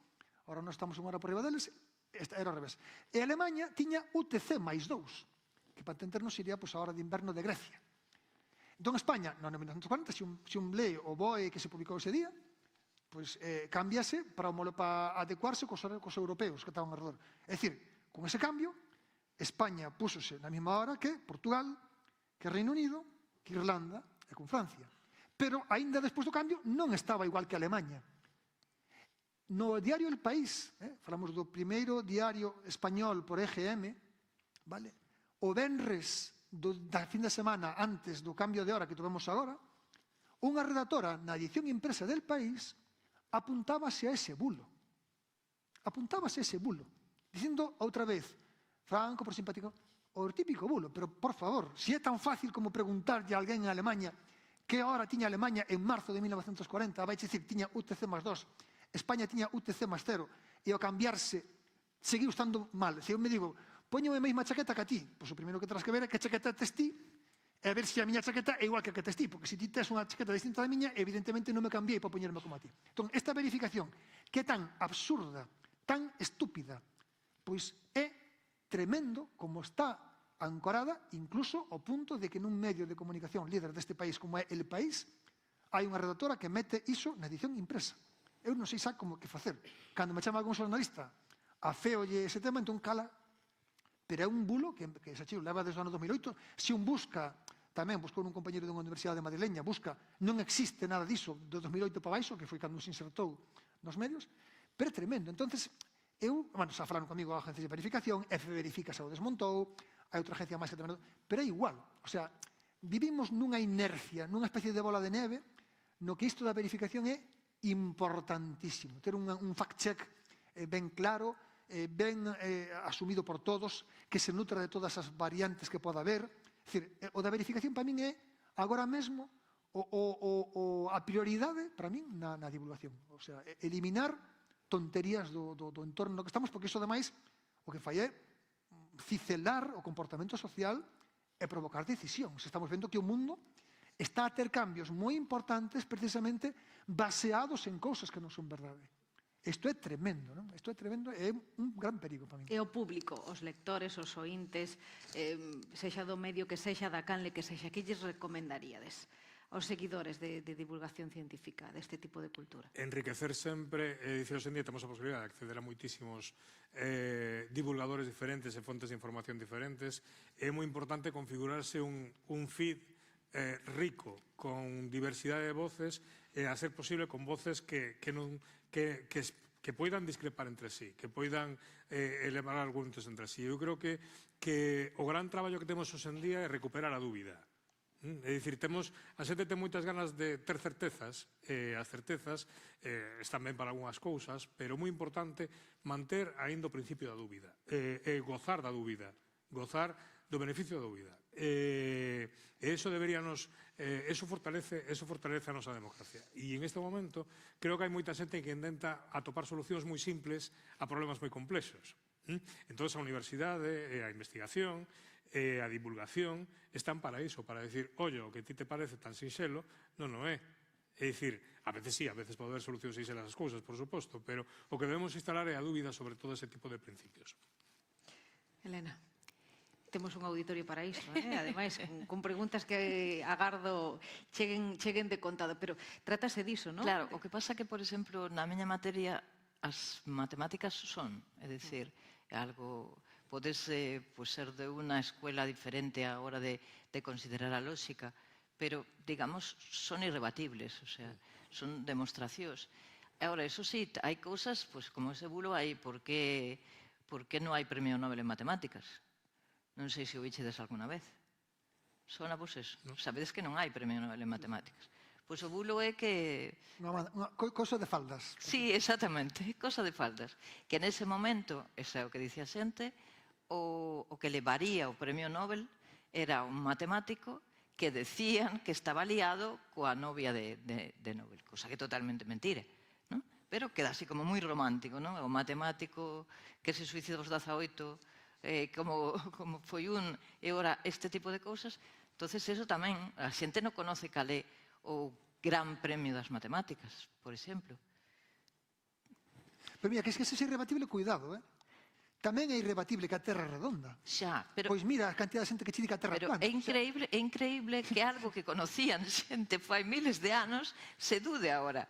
Speaker 1: Ahora non estamos unha hora por riba deles, era ao revés. E Alemanha tiña UTC máis 2, que para entendernos sería a hora de inverno de Grecia. Entón España, no ano 1940, se un lee o BOE que se publicou ese día, cámbiase para adecuarse cos europeos que estaban alrededor. É dicir, con ese cambio, España púsose na mesma hora que Portugal, que Reino Unido, que Irlanda e con Francia. Pero, aínda despois do cambio, non estaba igual que Alemanha. No diario El País, falamos do primeiro diario español por EGM, vale? O venres da fin de semana antes do cambio de hora que tuvemos agora, unha redactora na edición impresa del País apuntábase a ese bulo. Apuntábase a ese bulo, dicindo outra vez, Franco por simpático, o típico bulo, pero por favor, se é tan fácil como preguntarlle a alguén en Alemanha que hora tiña Alemanha en marzo de 1940, vai dicir tiña UTC máis 2, España tiña UTC máis 0, e ao cambiarse seguiu estando mal. Se eu me digo, poñome a mesma chaqueta que a ti, pois o primeiro que terás que ver é que chaqueta tes ti, e a ver se a miña chaqueta é igual que a que tes ti, porque se ti tes unha chaqueta distinta da miña, evidentemente non me cambiei para poñerme como a ti. Entón, esta verificación, que é tan absurda, tan estúpida, pois é tremendo como está ancorada incluso ao punto de que nun medio de comunicación líder deste país como é El País hai unha redactora que mete iso na edición impresa. Eu non sei xa como que facer. Cando me chama algún xornalista afeolle ese tema, entón cala. Pero é un bulo que xa chiu leva desde o ano 2008. Se un busca, tamén buscou un compañero dunha universidade madrileña, busca, non existe nada diso do 2008 para baixo, que foi cando se insertou nos medios, pero é tremendo. Entonces, xa falaron comigo a agencia de verificación, F verifica xa o desmontou, hai outra agencia máis que tamén, pero é igual. O sea, vivimos nunha inercia, nunha especie de bola de neve, no que isto da verificación é importantísimo. Ter un fact-check ben claro, ben asumido por todos, que se nutra de todas as variantes que poda haber. É dicir, o da verificación para min é, agora mesmo, a prioridade para min na divulgación. O sea, eliminar tonterías do entorno no que estamos, porque iso, ademais, o que fai é cicelar o comportamento social e provocar decisións. Estamos vendo que o mundo está a ter cambios moi importantes precisamente baseados en cousas que non son verdade. Isto é tremendo, non? Isto é tremendo e é un gran perigo para min.
Speaker 2: E o público, os lectores, os ointes, sexa do medio que sexa, da canle que sexa, que lles recomendaríades aos seguidores de divulgación científica deste tipo de cultura?
Speaker 3: Enriquecer sempre, dicir, hoxe en día temos a posibilidade de acceder a moitísimos divulgadores diferentes e fontes de información diferentes. É moi importante configurarse un feed rico, con diversidade de voces, e a ser posible con voces que poidan discrepar entre sí, que poidan elevar argumentos entre sí. Eu creo que o gran traballo que temos hoxe en día é recuperar a dúbida. É dicir, a xente ten moitas ganas de ter certezas, as certezas están ben para algunhas cousas, pero é moi importante manter aínda o principio da dúbida, e gozar da dúbida, gozar do beneficio da dúbida. E eso fortalece a nosa democracia. E en este momento creo que hai moita xente que intenta atopar solucións moi simples a problemas moi complexos. Entón, a universidade, a investigación, a divulgación están para iso, para decir, oye, o que ti te parece tan sinxelo, non o é. É dicir, a veces sí, a veces pode haber solucións sinxelas as cousas, por suposto, pero o que debemos instalar é a dúbida sobre todo ese tipo de principios.
Speaker 2: Elena, temos un auditorio para iso, ademais, con preguntas que agardo cheguen de contado, pero trátase diso, non?
Speaker 4: Claro, o que pasa que, por exemplo, na miña materia as matemáticas son, é dicir, algo... Podes ser de unha escuela diferente a hora de considerar a lógica, pero, digamos, son irrebatibles, o sea, son demostracións. Ahora, eso sí, hai cousas, como ese bulo hai, por que non hai premio Nobel en matemáticas? Non sei se o vichedes alguna vez. Sona vos eso? Sabedes que non hai premio Nobel en matemáticas. Pois o bulo é que...
Speaker 1: Unha cousa de faldas.
Speaker 4: Sí, exactamente, cousa de faldas. Que nese momento, ese é o que dicía a xente, o que levaría o premio Nobel era un matemático que decían que estaba liado coa novia de Nobel, cosa que é totalmente mentira, non? Pero queda así como moi romántico, non? O matemático que se suicida aos 18, como foi e ora este tipo de cousas. Entonces, eso tamén, a xente non conoce cal é o gran premio das matemáticas, por exemplo.
Speaker 1: Pero mira, que se é irrebatible, cuidado, Tamén é irrebatible que a Terra é redonda.
Speaker 4: Xa, pero...
Speaker 1: Pois mira a cantidad de xente que che di que a Terra é
Speaker 4: Pero
Speaker 1: plana.
Speaker 4: é increíble que algo que conocían xente fai miles de anos se dude agora.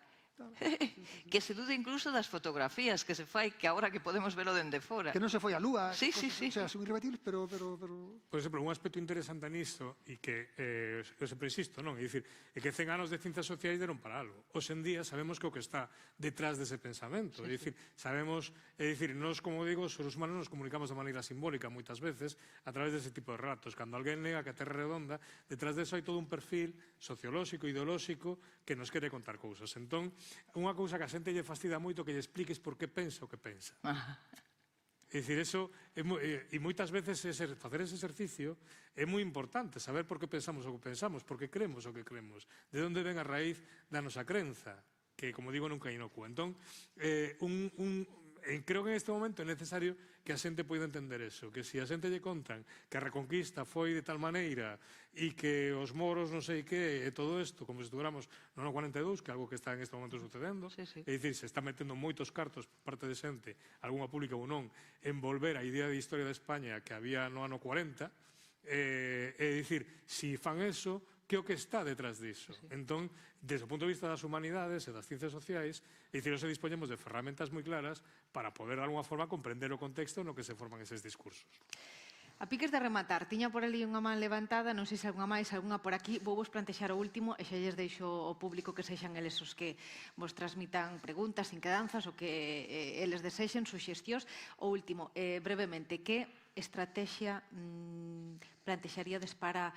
Speaker 4: Que se dude incluso das fotografías que se fai, que agora que podemos velo dende fora.
Speaker 1: Que non se foi a Lúa.
Speaker 4: Sí.
Speaker 1: O sea, son irrebatibles, pero...
Speaker 3: Por exemplo, un aspecto interesante nisto, e que eu sempre insisto, non? É dicir, é que 100 anos de ciencias sociais deron para algo. Hoxe en día sabemos que o que está detrás dese pensamento. É dicir, sabemos, nós, como digo, os seres humanos nos comunicamos de maneira simbólica moitas veces a través dese tipo de relatos. Cando alguén nega que a Terra é redonda, detrás deso hai todo un perfil sociolóxico, ideolóxico, que nos quere contar cousas. Entón, unha cousa que a xente lle fastida moito que lle expliques por que pensa o que pensa. É dicir, e moitas veces facer ese exercicio é moi importante, saber por que pensamos o que pensamos, por que creemos o que creemos, de onde ven a raíz da nosa crenza, que, como digo, nunca é inocua. Entón, creo que en este momento é necesario que a xente poida entender eso, que se a xente lle contan que a Reconquista foi de tal maneira e que os moros non sei que e todo isto, como se estuviéramos no ano 42, que é algo que está en este momento sucedendo, é dicir, se está metendo moitos cartos por parte de xente, algunha pública ou non, en volver a idea de historia de España que había no ano 40, é dicir, se fan eso, que o que está detrás diso. Entón, desde o punto de vista das humanidades e das ciencias sociais, se dispoñemos de ferramentas moi claras para poder, de alguna forma, comprender o contexto no que se forman eses discursos.
Speaker 2: A piques de rematar, tiña por ali unha man levantada, non sei se algunha máis, algunha por aquí, vou vos plantexar o último e xa lles deixo ao público que sexan eles os que vos transmitan preguntas, inquedanzas, o que eles desexen, suxestións. O último, brevemente, que estrategia plantexaríades para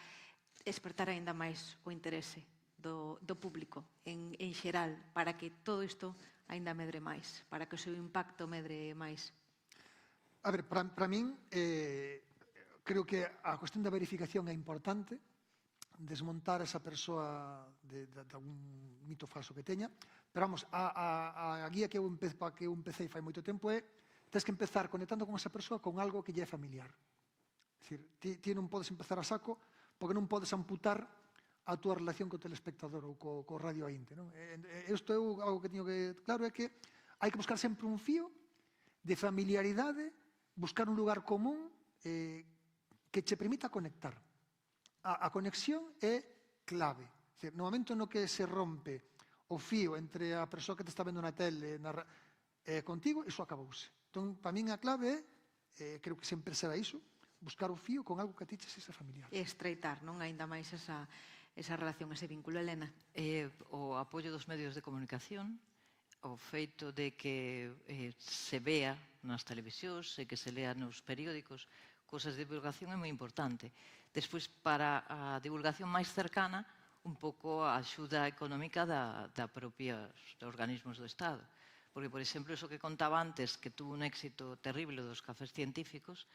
Speaker 2: despertar aínda máis o interese do público en xeral, para que todo isto aínda medre máis, para que o seu impacto medre máis?
Speaker 1: A ver, para min, creo que a cuestión da verificación é importante, desmontar esa persoa de algún mito falso que teña, pero vamos, a guía que eu empecé fai moito tempo é tens que empezar conectando con esa persoa con algo que lle é familiar. É dicir, ti non podes empezar a saco porque non podes amputar a túa relación co telespectador ou co radio ointe. Isto é algo que teño que claro, é que Hai que buscar sempre un fío de familiaridade, buscar un lugar común que che permita conectar. A conexión é clave. No momento no que se rompe o fío entre a persoa que te está vendo na tele contigo, iso acabouse. Entón, para min a clave é, creo que sempre será iso, buscar o fío con algo que a ti che sexa familiar.
Speaker 2: E estreitar, non? Aínda máis esa relación, ese vínculo, Elena.
Speaker 4: O apoio dos medios de comunicación, o feito de que se vea nas televisións e que se lea nos periódicos, cosas de divulgación é moi importante. Despois, para a divulgación máis cercana, un pouco a axuda económica da propios organismos do Estado. Porque, por exemplo, iso que contaba antes, que tuvo un éxito terrible dos cafés científicos,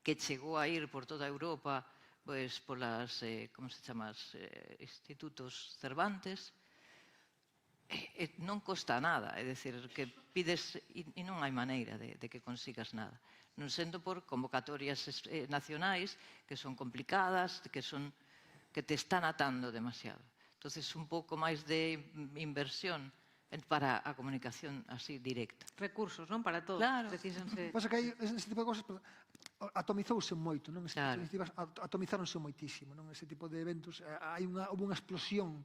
Speaker 4: que chegou a ir por toda Europa polas, como se chama, institutos Cervantes, non costa nada, é dicir, que pides e non hai maneira de que consigas nada. Non sendo por convocatorias nacionais que son complicadas, que te están atando demasiado. Entonces, un pouco máis de inversión para a comunicación así directa.
Speaker 2: Recursos, non? Para todos.
Speaker 4: Claro.
Speaker 1: Pasa que hai ese tipo de cosas atomizouse moito, non?
Speaker 4: Claro.
Speaker 1: Atomizáronse moitísimo, non? Ese tipo de eventos, houve unha explosión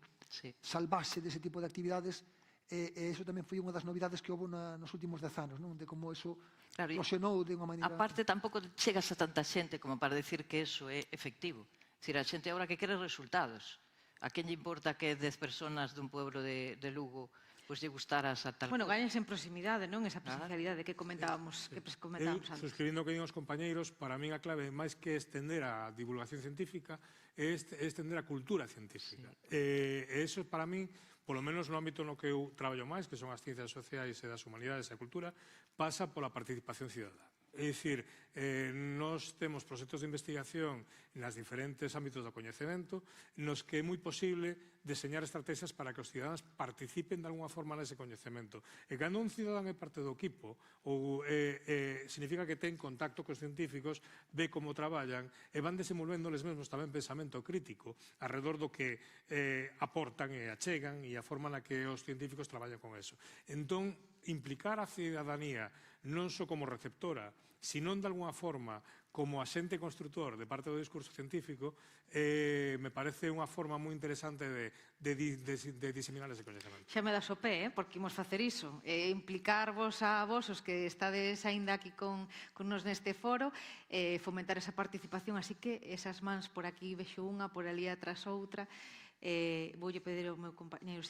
Speaker 1: salvaxe dese tipo de actividades e iso tamén foi unha das novidades que houve nos últimos 10 anos, non? De como iso explosionou de unha maneira...
Speaker 4: A parte, tampouco chegas a tanta xente como para decir que eso é efectivo. É dicir, a xente agora que quere resultados. A quen lle importa que 10 personas dun pueblo de Lugo pois lle gustaras a tal...
Speaker 2: Bueno, gañas en proximidade, non? Esa presencialidade que comentábamos antes.
Speaker 3: Suscribindo que din os compañeiros, para min a clave, máis que estender a divulgación científica, é estender a cultura científica. E iso, para min, polo menos no ámbito no que eu traballo máis, que son as ciencias sociais e das humanidades e a cultura, pasa pola participación cidadá. É dicir, nós temos proxectos de investigación nas diferentes ámbitos do coñecemento nos que é moi posible deseñar estrategias para que os cidadáns participen de alguna forma nese coñecemento. E cando un cidadán é parte do equipo, significa que ten contacto cos científicos, ve como traballan e van desenvolvendo les mesmos tamén pensamento crítico arredor do que aportan e achegan e a forma na que os científicos traballan con eso. Entón, implicar a cidadanía non só como receptora, sino de alguna forma como axente constructor de parte do discurso científico, me parece unha forma moi interesante de diseminar ese coñecemento.
Speaker 2: Xa me das o pé, porque imos facer iso, implicarvos a vos, os que estades aínda aquí con nos neste foro, fomentar esa participación, así que esas mans por aquí vexo unha, por ali atrás outra, voulle pedir ao meu compañeiro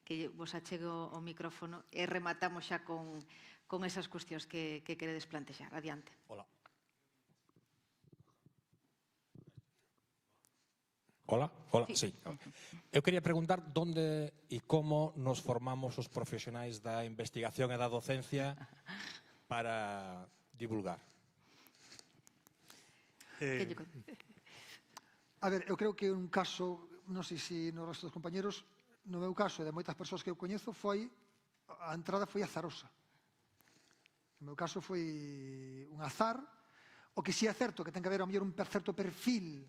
Speaker 2: que vos achegue o micrófono e rematamos xa con esas cuestións que queredes plantexar. Adiante.
Speaker 5: Hola. Hola, sí. Eu quería preguntar onde e como nos formamos os profesionais da investigación e da docencia para divulgar.
Speaker 1: A ver, eu creo que un caso, non sei se no resto dos compañeros, no meu caso e de moitas persoas que eu coñezo, a entrada foi azarosa. No meu caso foi un azar, o que si é certo que ten que haber ao mellor un certo perfil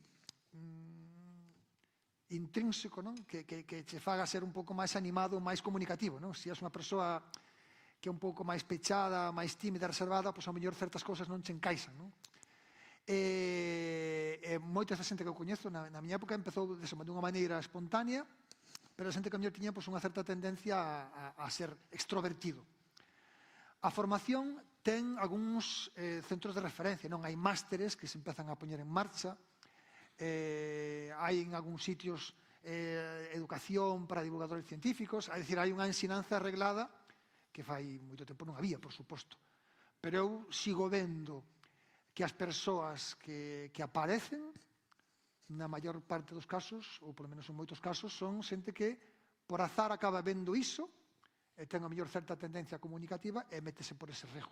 Speaker 1: intrínseco, non? Que che faga ser un pouco máis animado, máis comunicativo, non? Se és unha persoa que é un pouco máis pechada, máis tímida, reservada, pois ao mellor certas cousas non che encaixan, non? Moita da xente que eu coñezo na miña época empezou de unha maneira espontánea, pero a xente que a mellor tiña unha certa tendencia a ser extrovertido. A formación ten algúns centros de referencia, non? Hai másteres que se empezan a poñer en marcha, hai en algúns sitios educación para divulgadores científicos, é dicir, hai unha ensinanza arreglada que fai moito tempo non había, por suposto. Pero eu sigo vendo que as persoas que aparecen, na maior parte dos casos, ou polo menos en moitos casos, son xente que por azar acaba vendo iso, e ten a mellor certa tendencia comunicativa e métese por ese rego.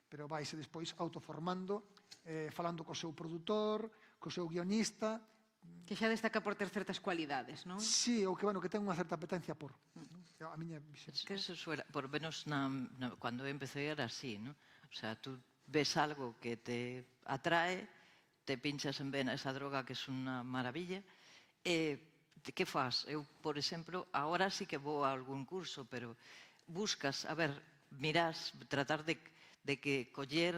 Speaker 1: Pero vaise despois autoformando, falando co seu produtor, co seu guionista.
Speaker 2: Que xa destaca por ter certas cualidades, non?
Speaker 1: Sí, ou que ten unha certa apetencia por. A miña visión.
Speaker 4: Que eso suele, por menos cando empecé era así, ¿no? O sea, tú ves algo que te atrae, te pinchas en vena esa droga que é unha maravilla, que faz? Eu, por exemplo, agora sí que vou a algún curso, pero buscas, a ver, mirás, tratar de que coller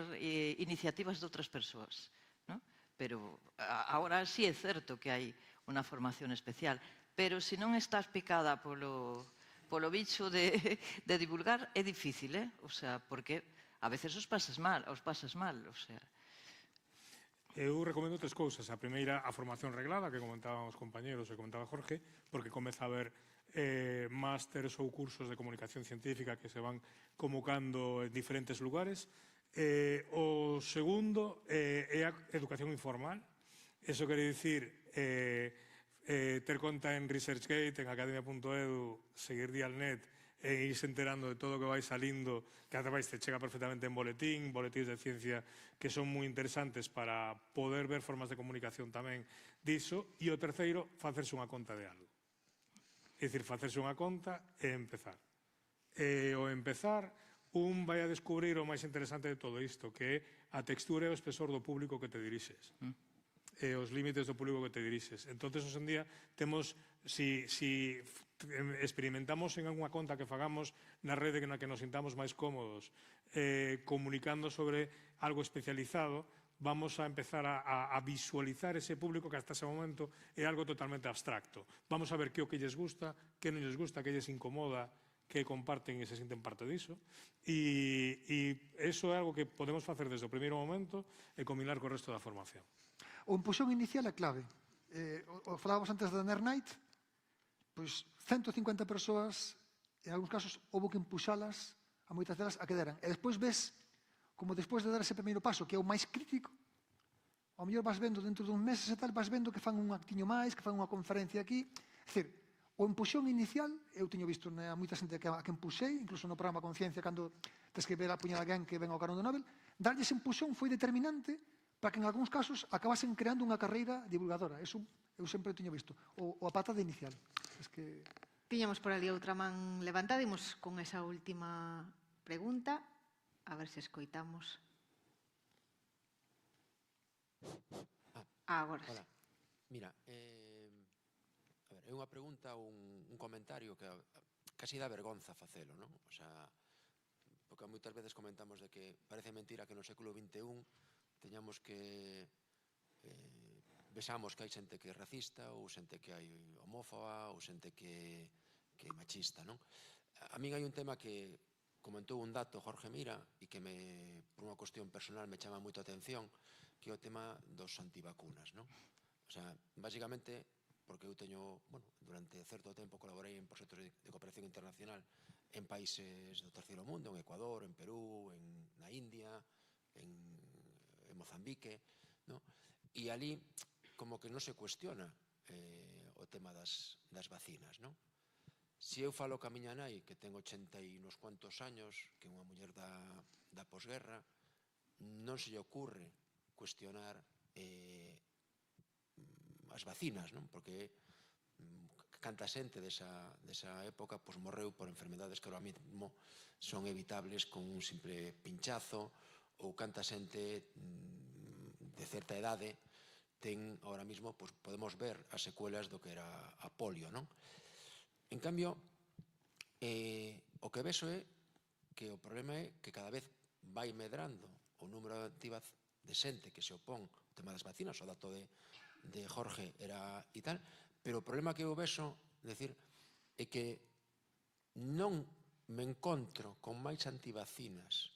Speaker 4: iniciativas de outras persoas, ¿no? Pero ahora sí é certo que hai unha formación especial, pero se non estás picada polo bicho de divulgar, é difícil, o sea, porque a veces os pasas mal, o sea.
Speaker 3: Eu recomendo tres cousas. A primeira, a formación reglada, que comentaban os compañeros e comentaba Jorge, porque comeza a haber másteres ou cursos de comunicación científica que se van convocando en diferentes lugares. O segundo é a educación informal. Eso quere dicir ter conta en ResearchGate, en academia.edu, seguir Dialnet e irse enterando de todo o que vai salindo, que ademais te chega perfectamente en boletíns de ciencia que son moi interesantes para poder ver formas de comunicación tamén diso. E o terceiro, facerse unha conta de algo. É dicir, facerse unha conta e empezar. E ao empezar, un vai a descubrir o máis interesante de todo isto, que é a textura e o espesor do público que te dirixes. E os límites do público que te dirixes. Entón, hoxe en día, temos, si experimentamos en unha conta que fagamos na rede na que nos sintamos máis cómodos, comunicando sobre algo especializado, vamos a empezar a visualizar ese público que hasta ese momento é algo totalmente abstracto. Vamos a ver que o que lles gusta, que non lles gusta, que lles incomoda, que comparten e se sinten parte diso. E iso é algo que podemos facer desde o primeiro momento e combinar co resto da formación.
Speaker 1: O empuxón inicial é clave. Falábamos antes da Nerd Night, pois 150 persoas, en algúns casos, houve que empuxalas, a moitas delas, a que deran. E despois ves, como despois de dar ese primeiro paso, que é o máis crítico, ao mellor vas vendo dentro dun meses e tal, vas vendo que fan un actiño máis, que fan unha conferencia aquí. É dicir, o empuxón inicial, eu teño visto a moita xente que empuxei, incluso no programa Conciencia, cando tes que ver a puñada alguén que ven ao carón do Nobel, darlle ese empuxón foi determinante para que en algúns casos acabasen creando unha carreira divulgadora. Eso eu sempre teño visto. O a patada inicial. Es que...
Speaker 2: Tiñamos por ali outra man levantada, imos con esa última pregunta, a ver se escoitamos. Agora sí.
Speaker 6: Mira, a ver, é unha pregunta ou un comentario que casi dá vergonza facelo, non? O sea, porque moitas veces comentamos de que parece mentira que no século XXI teñamos que vexamos que hai xente que é racista ou xente que hai homófoba ou xente que é machista, non? A min hai un tema que comentou un dato Jorge Mira e que por unha cuestión personal me chama moito a atención, que é o tema dos antivacunas, non? O sea, basicamente, porque eu teño, bueno, durante certo tempo colaborei en proxectos de cooperación internacional en países do terceiro mundo, en Ecuador, en Perú, na India, en Mozambique, no? E ali como que non se cuestiona o tema das vacinas, non? Se eu falo ca miña nai, que ten 80 e uns cuantos años, que é unha muller da posguerra, non se lle ocurre cuestionar as vacinas, non? Porque canta xente desa época morreu por enfermedades que ahora mesmo son evitables con un simple pinchazo, ou canta xente de certa idade ten, ahora mesmo, podemos ver as secuelas do que era a polio, non? En cambio, o que vexo é que o problema é que cada vez vai medrando o número de xente que se opón ao tema das vacinas, o dato de Jorge era e tal, pero o problema que eu vexo, é que non me encontro con máis antivacinas,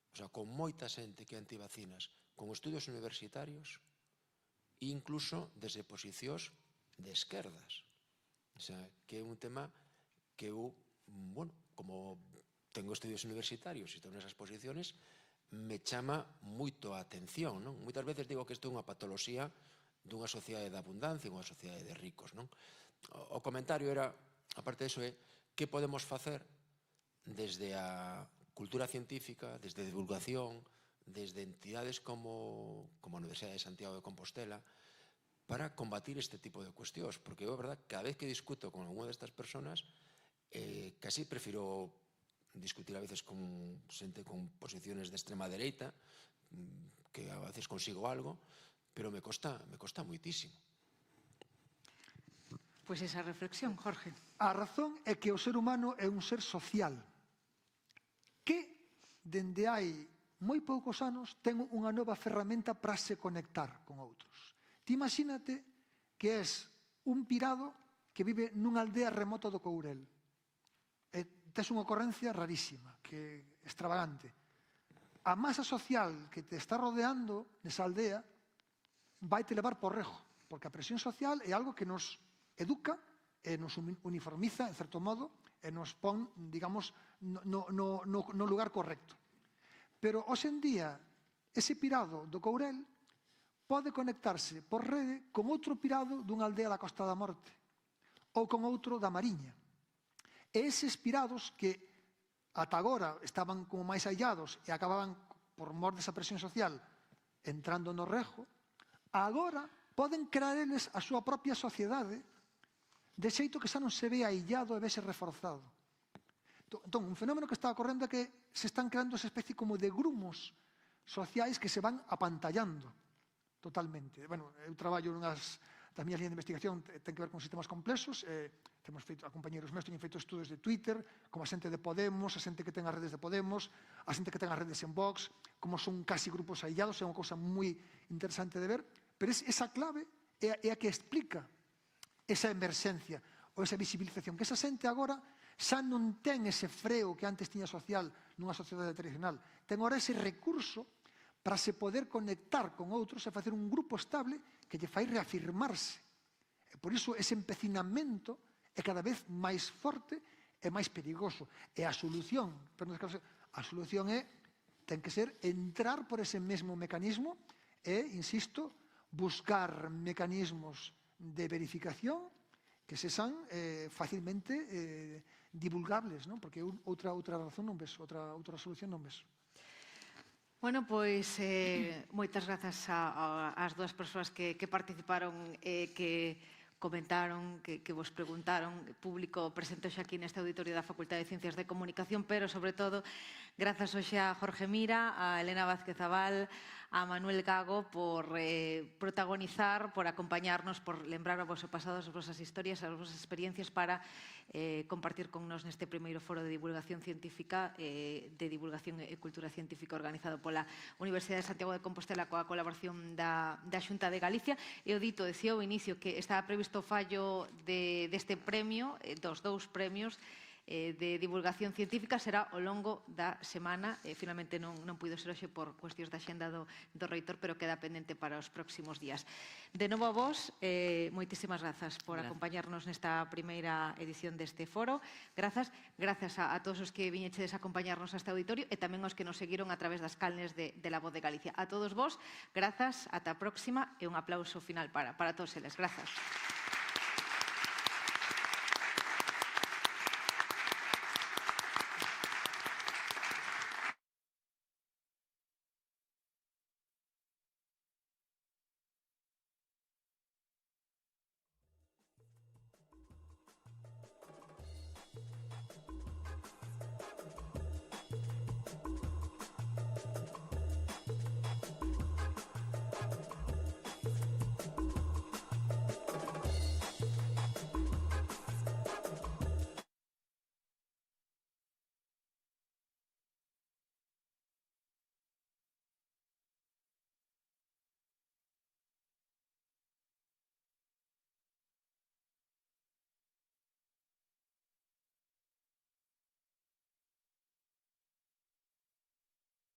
Speaker 6: o sea, con moita xente que é antivacinas, con estudios universitarios e incluso desde posicións de esquerdas. O sea, que é un tema que eu, bueno, como tengo estudios universitarios e estou nesas posiciones, me chama moito a atención, non? Moitas veces digo que isto é unha patoloxía dunha sociedade de abundancia, unha sociedade de ricos, non? O comentario era, aparte disso, é que podemos facer desde a cultura científica, desde a divulgación, desde entidades como a Universidade de Santiago de Compostela, para combatir este tipo de cuestións, porque é verdad, cada vez que discuto con alguna destas personas, casi prefiro discutir a veces con xente con posiciones de extrema dereita, que a veces consigo algo, pero me costa moitísimo.
Speaker 2: Pois esa reflexión, Jorge.
Speaker 1: A razón é que o ser humano é un ser social. que, dende hai moi poucos anos, ten unha nova ferramenta para se conectar con outros. Ti imagínate que és un pirado que vive nunha aldea remota do Courel. Tes unha ocorrencia rarísima, que extravagante. A masa social que te está rodeando nesa aldea vai te levar por rejo, porque a presión social é algo que nos educa e nos uniformiza, en certo modo, e nos pon, digamos, no lugar correcto. Pero, hoxe en día, ese pirado do Courel pode conectarse por rede con outro pirado dunha aldea da Costa da Morte ou con outro da Mariña. E eses pirados que ata agora estaban como máis aillados e acababan, por mor desa presión social, entrando no rejo, agora poden crear eles a súa propia sociedade de xeito que xa non se ve aillado e vese reforzado. Entón, un fenómeno que está ocorrendo é que se están creando esa especie como de grumos sociais que se van apantallando totalmente. Bueno, eu traballo das miñas líneas de investigación ten que ver con sistemas complexos, temos feito, a compañeros meus teñen feito estudos de Twitter, como a xente de Podemos, a xente que ten as redes de Podemos, a xente que ten as redes en Vox, como son casi grupos aillados, é unha cousa moi interesante de ver, pero esa clave é a que explica esa emerxencia ou esa visibilización, que esa xente agora xa non ten ese freo que antes tiña social nunha sociedade tradicional, ten agora ese recurso para se poder conectar con outros e facer un grupo estable que lle fai reafirmarse. E por iso ese empecinamento é cada vez máis forte e máis perigoso. E a solución, ten que ser entrar por ese mesmo mecanismo e, insisto, buscar mecanismos de verificación que se san facilmente divulgables, non? Porque outra razón non ves, outra solución non ves.
Speaker 2: Bueno, pois moitas grazas ás dúas persoas que participaron, que comentaron, que vos preguntaron, público presente hoxe aquí neste auditorio da Facultade de Ciencias de Comunicación, pero, sobre todo, grazas hoxe a Jorge Mira, a Elena Vázquez Abal, a Manuel Gago por protagonizar, por acompañarnos, por lembrar o vosso pasado, as vosas historias, as vosas experiencias para compartir con nos neste primeiro foro de divulgación científica, de divulgación e cultura científica organizado pola Universidade de Santiago de Compostela coa colaboración da Xunta de Galicia. E o dito, decía ao inicio que estaba previsto o fallo deste premio, dos dous premios, de divulgación científica será ao longo da semana. Finalmente non puido ser hoxe por cuestións da xenda do reitor, pero queda pendente para os próximos días. De novo a vos, moitísimas grazas por acompañarnos nesta primeira edición deste foro. Grazas a todos os que viñechedes a acompañarnos a este auditorio e tamén aos que nos seguiron a través das canles de La Voz de Galicia. A todos vos, grazas, ata a próxima e un aplauso final para todos eles. Grazas.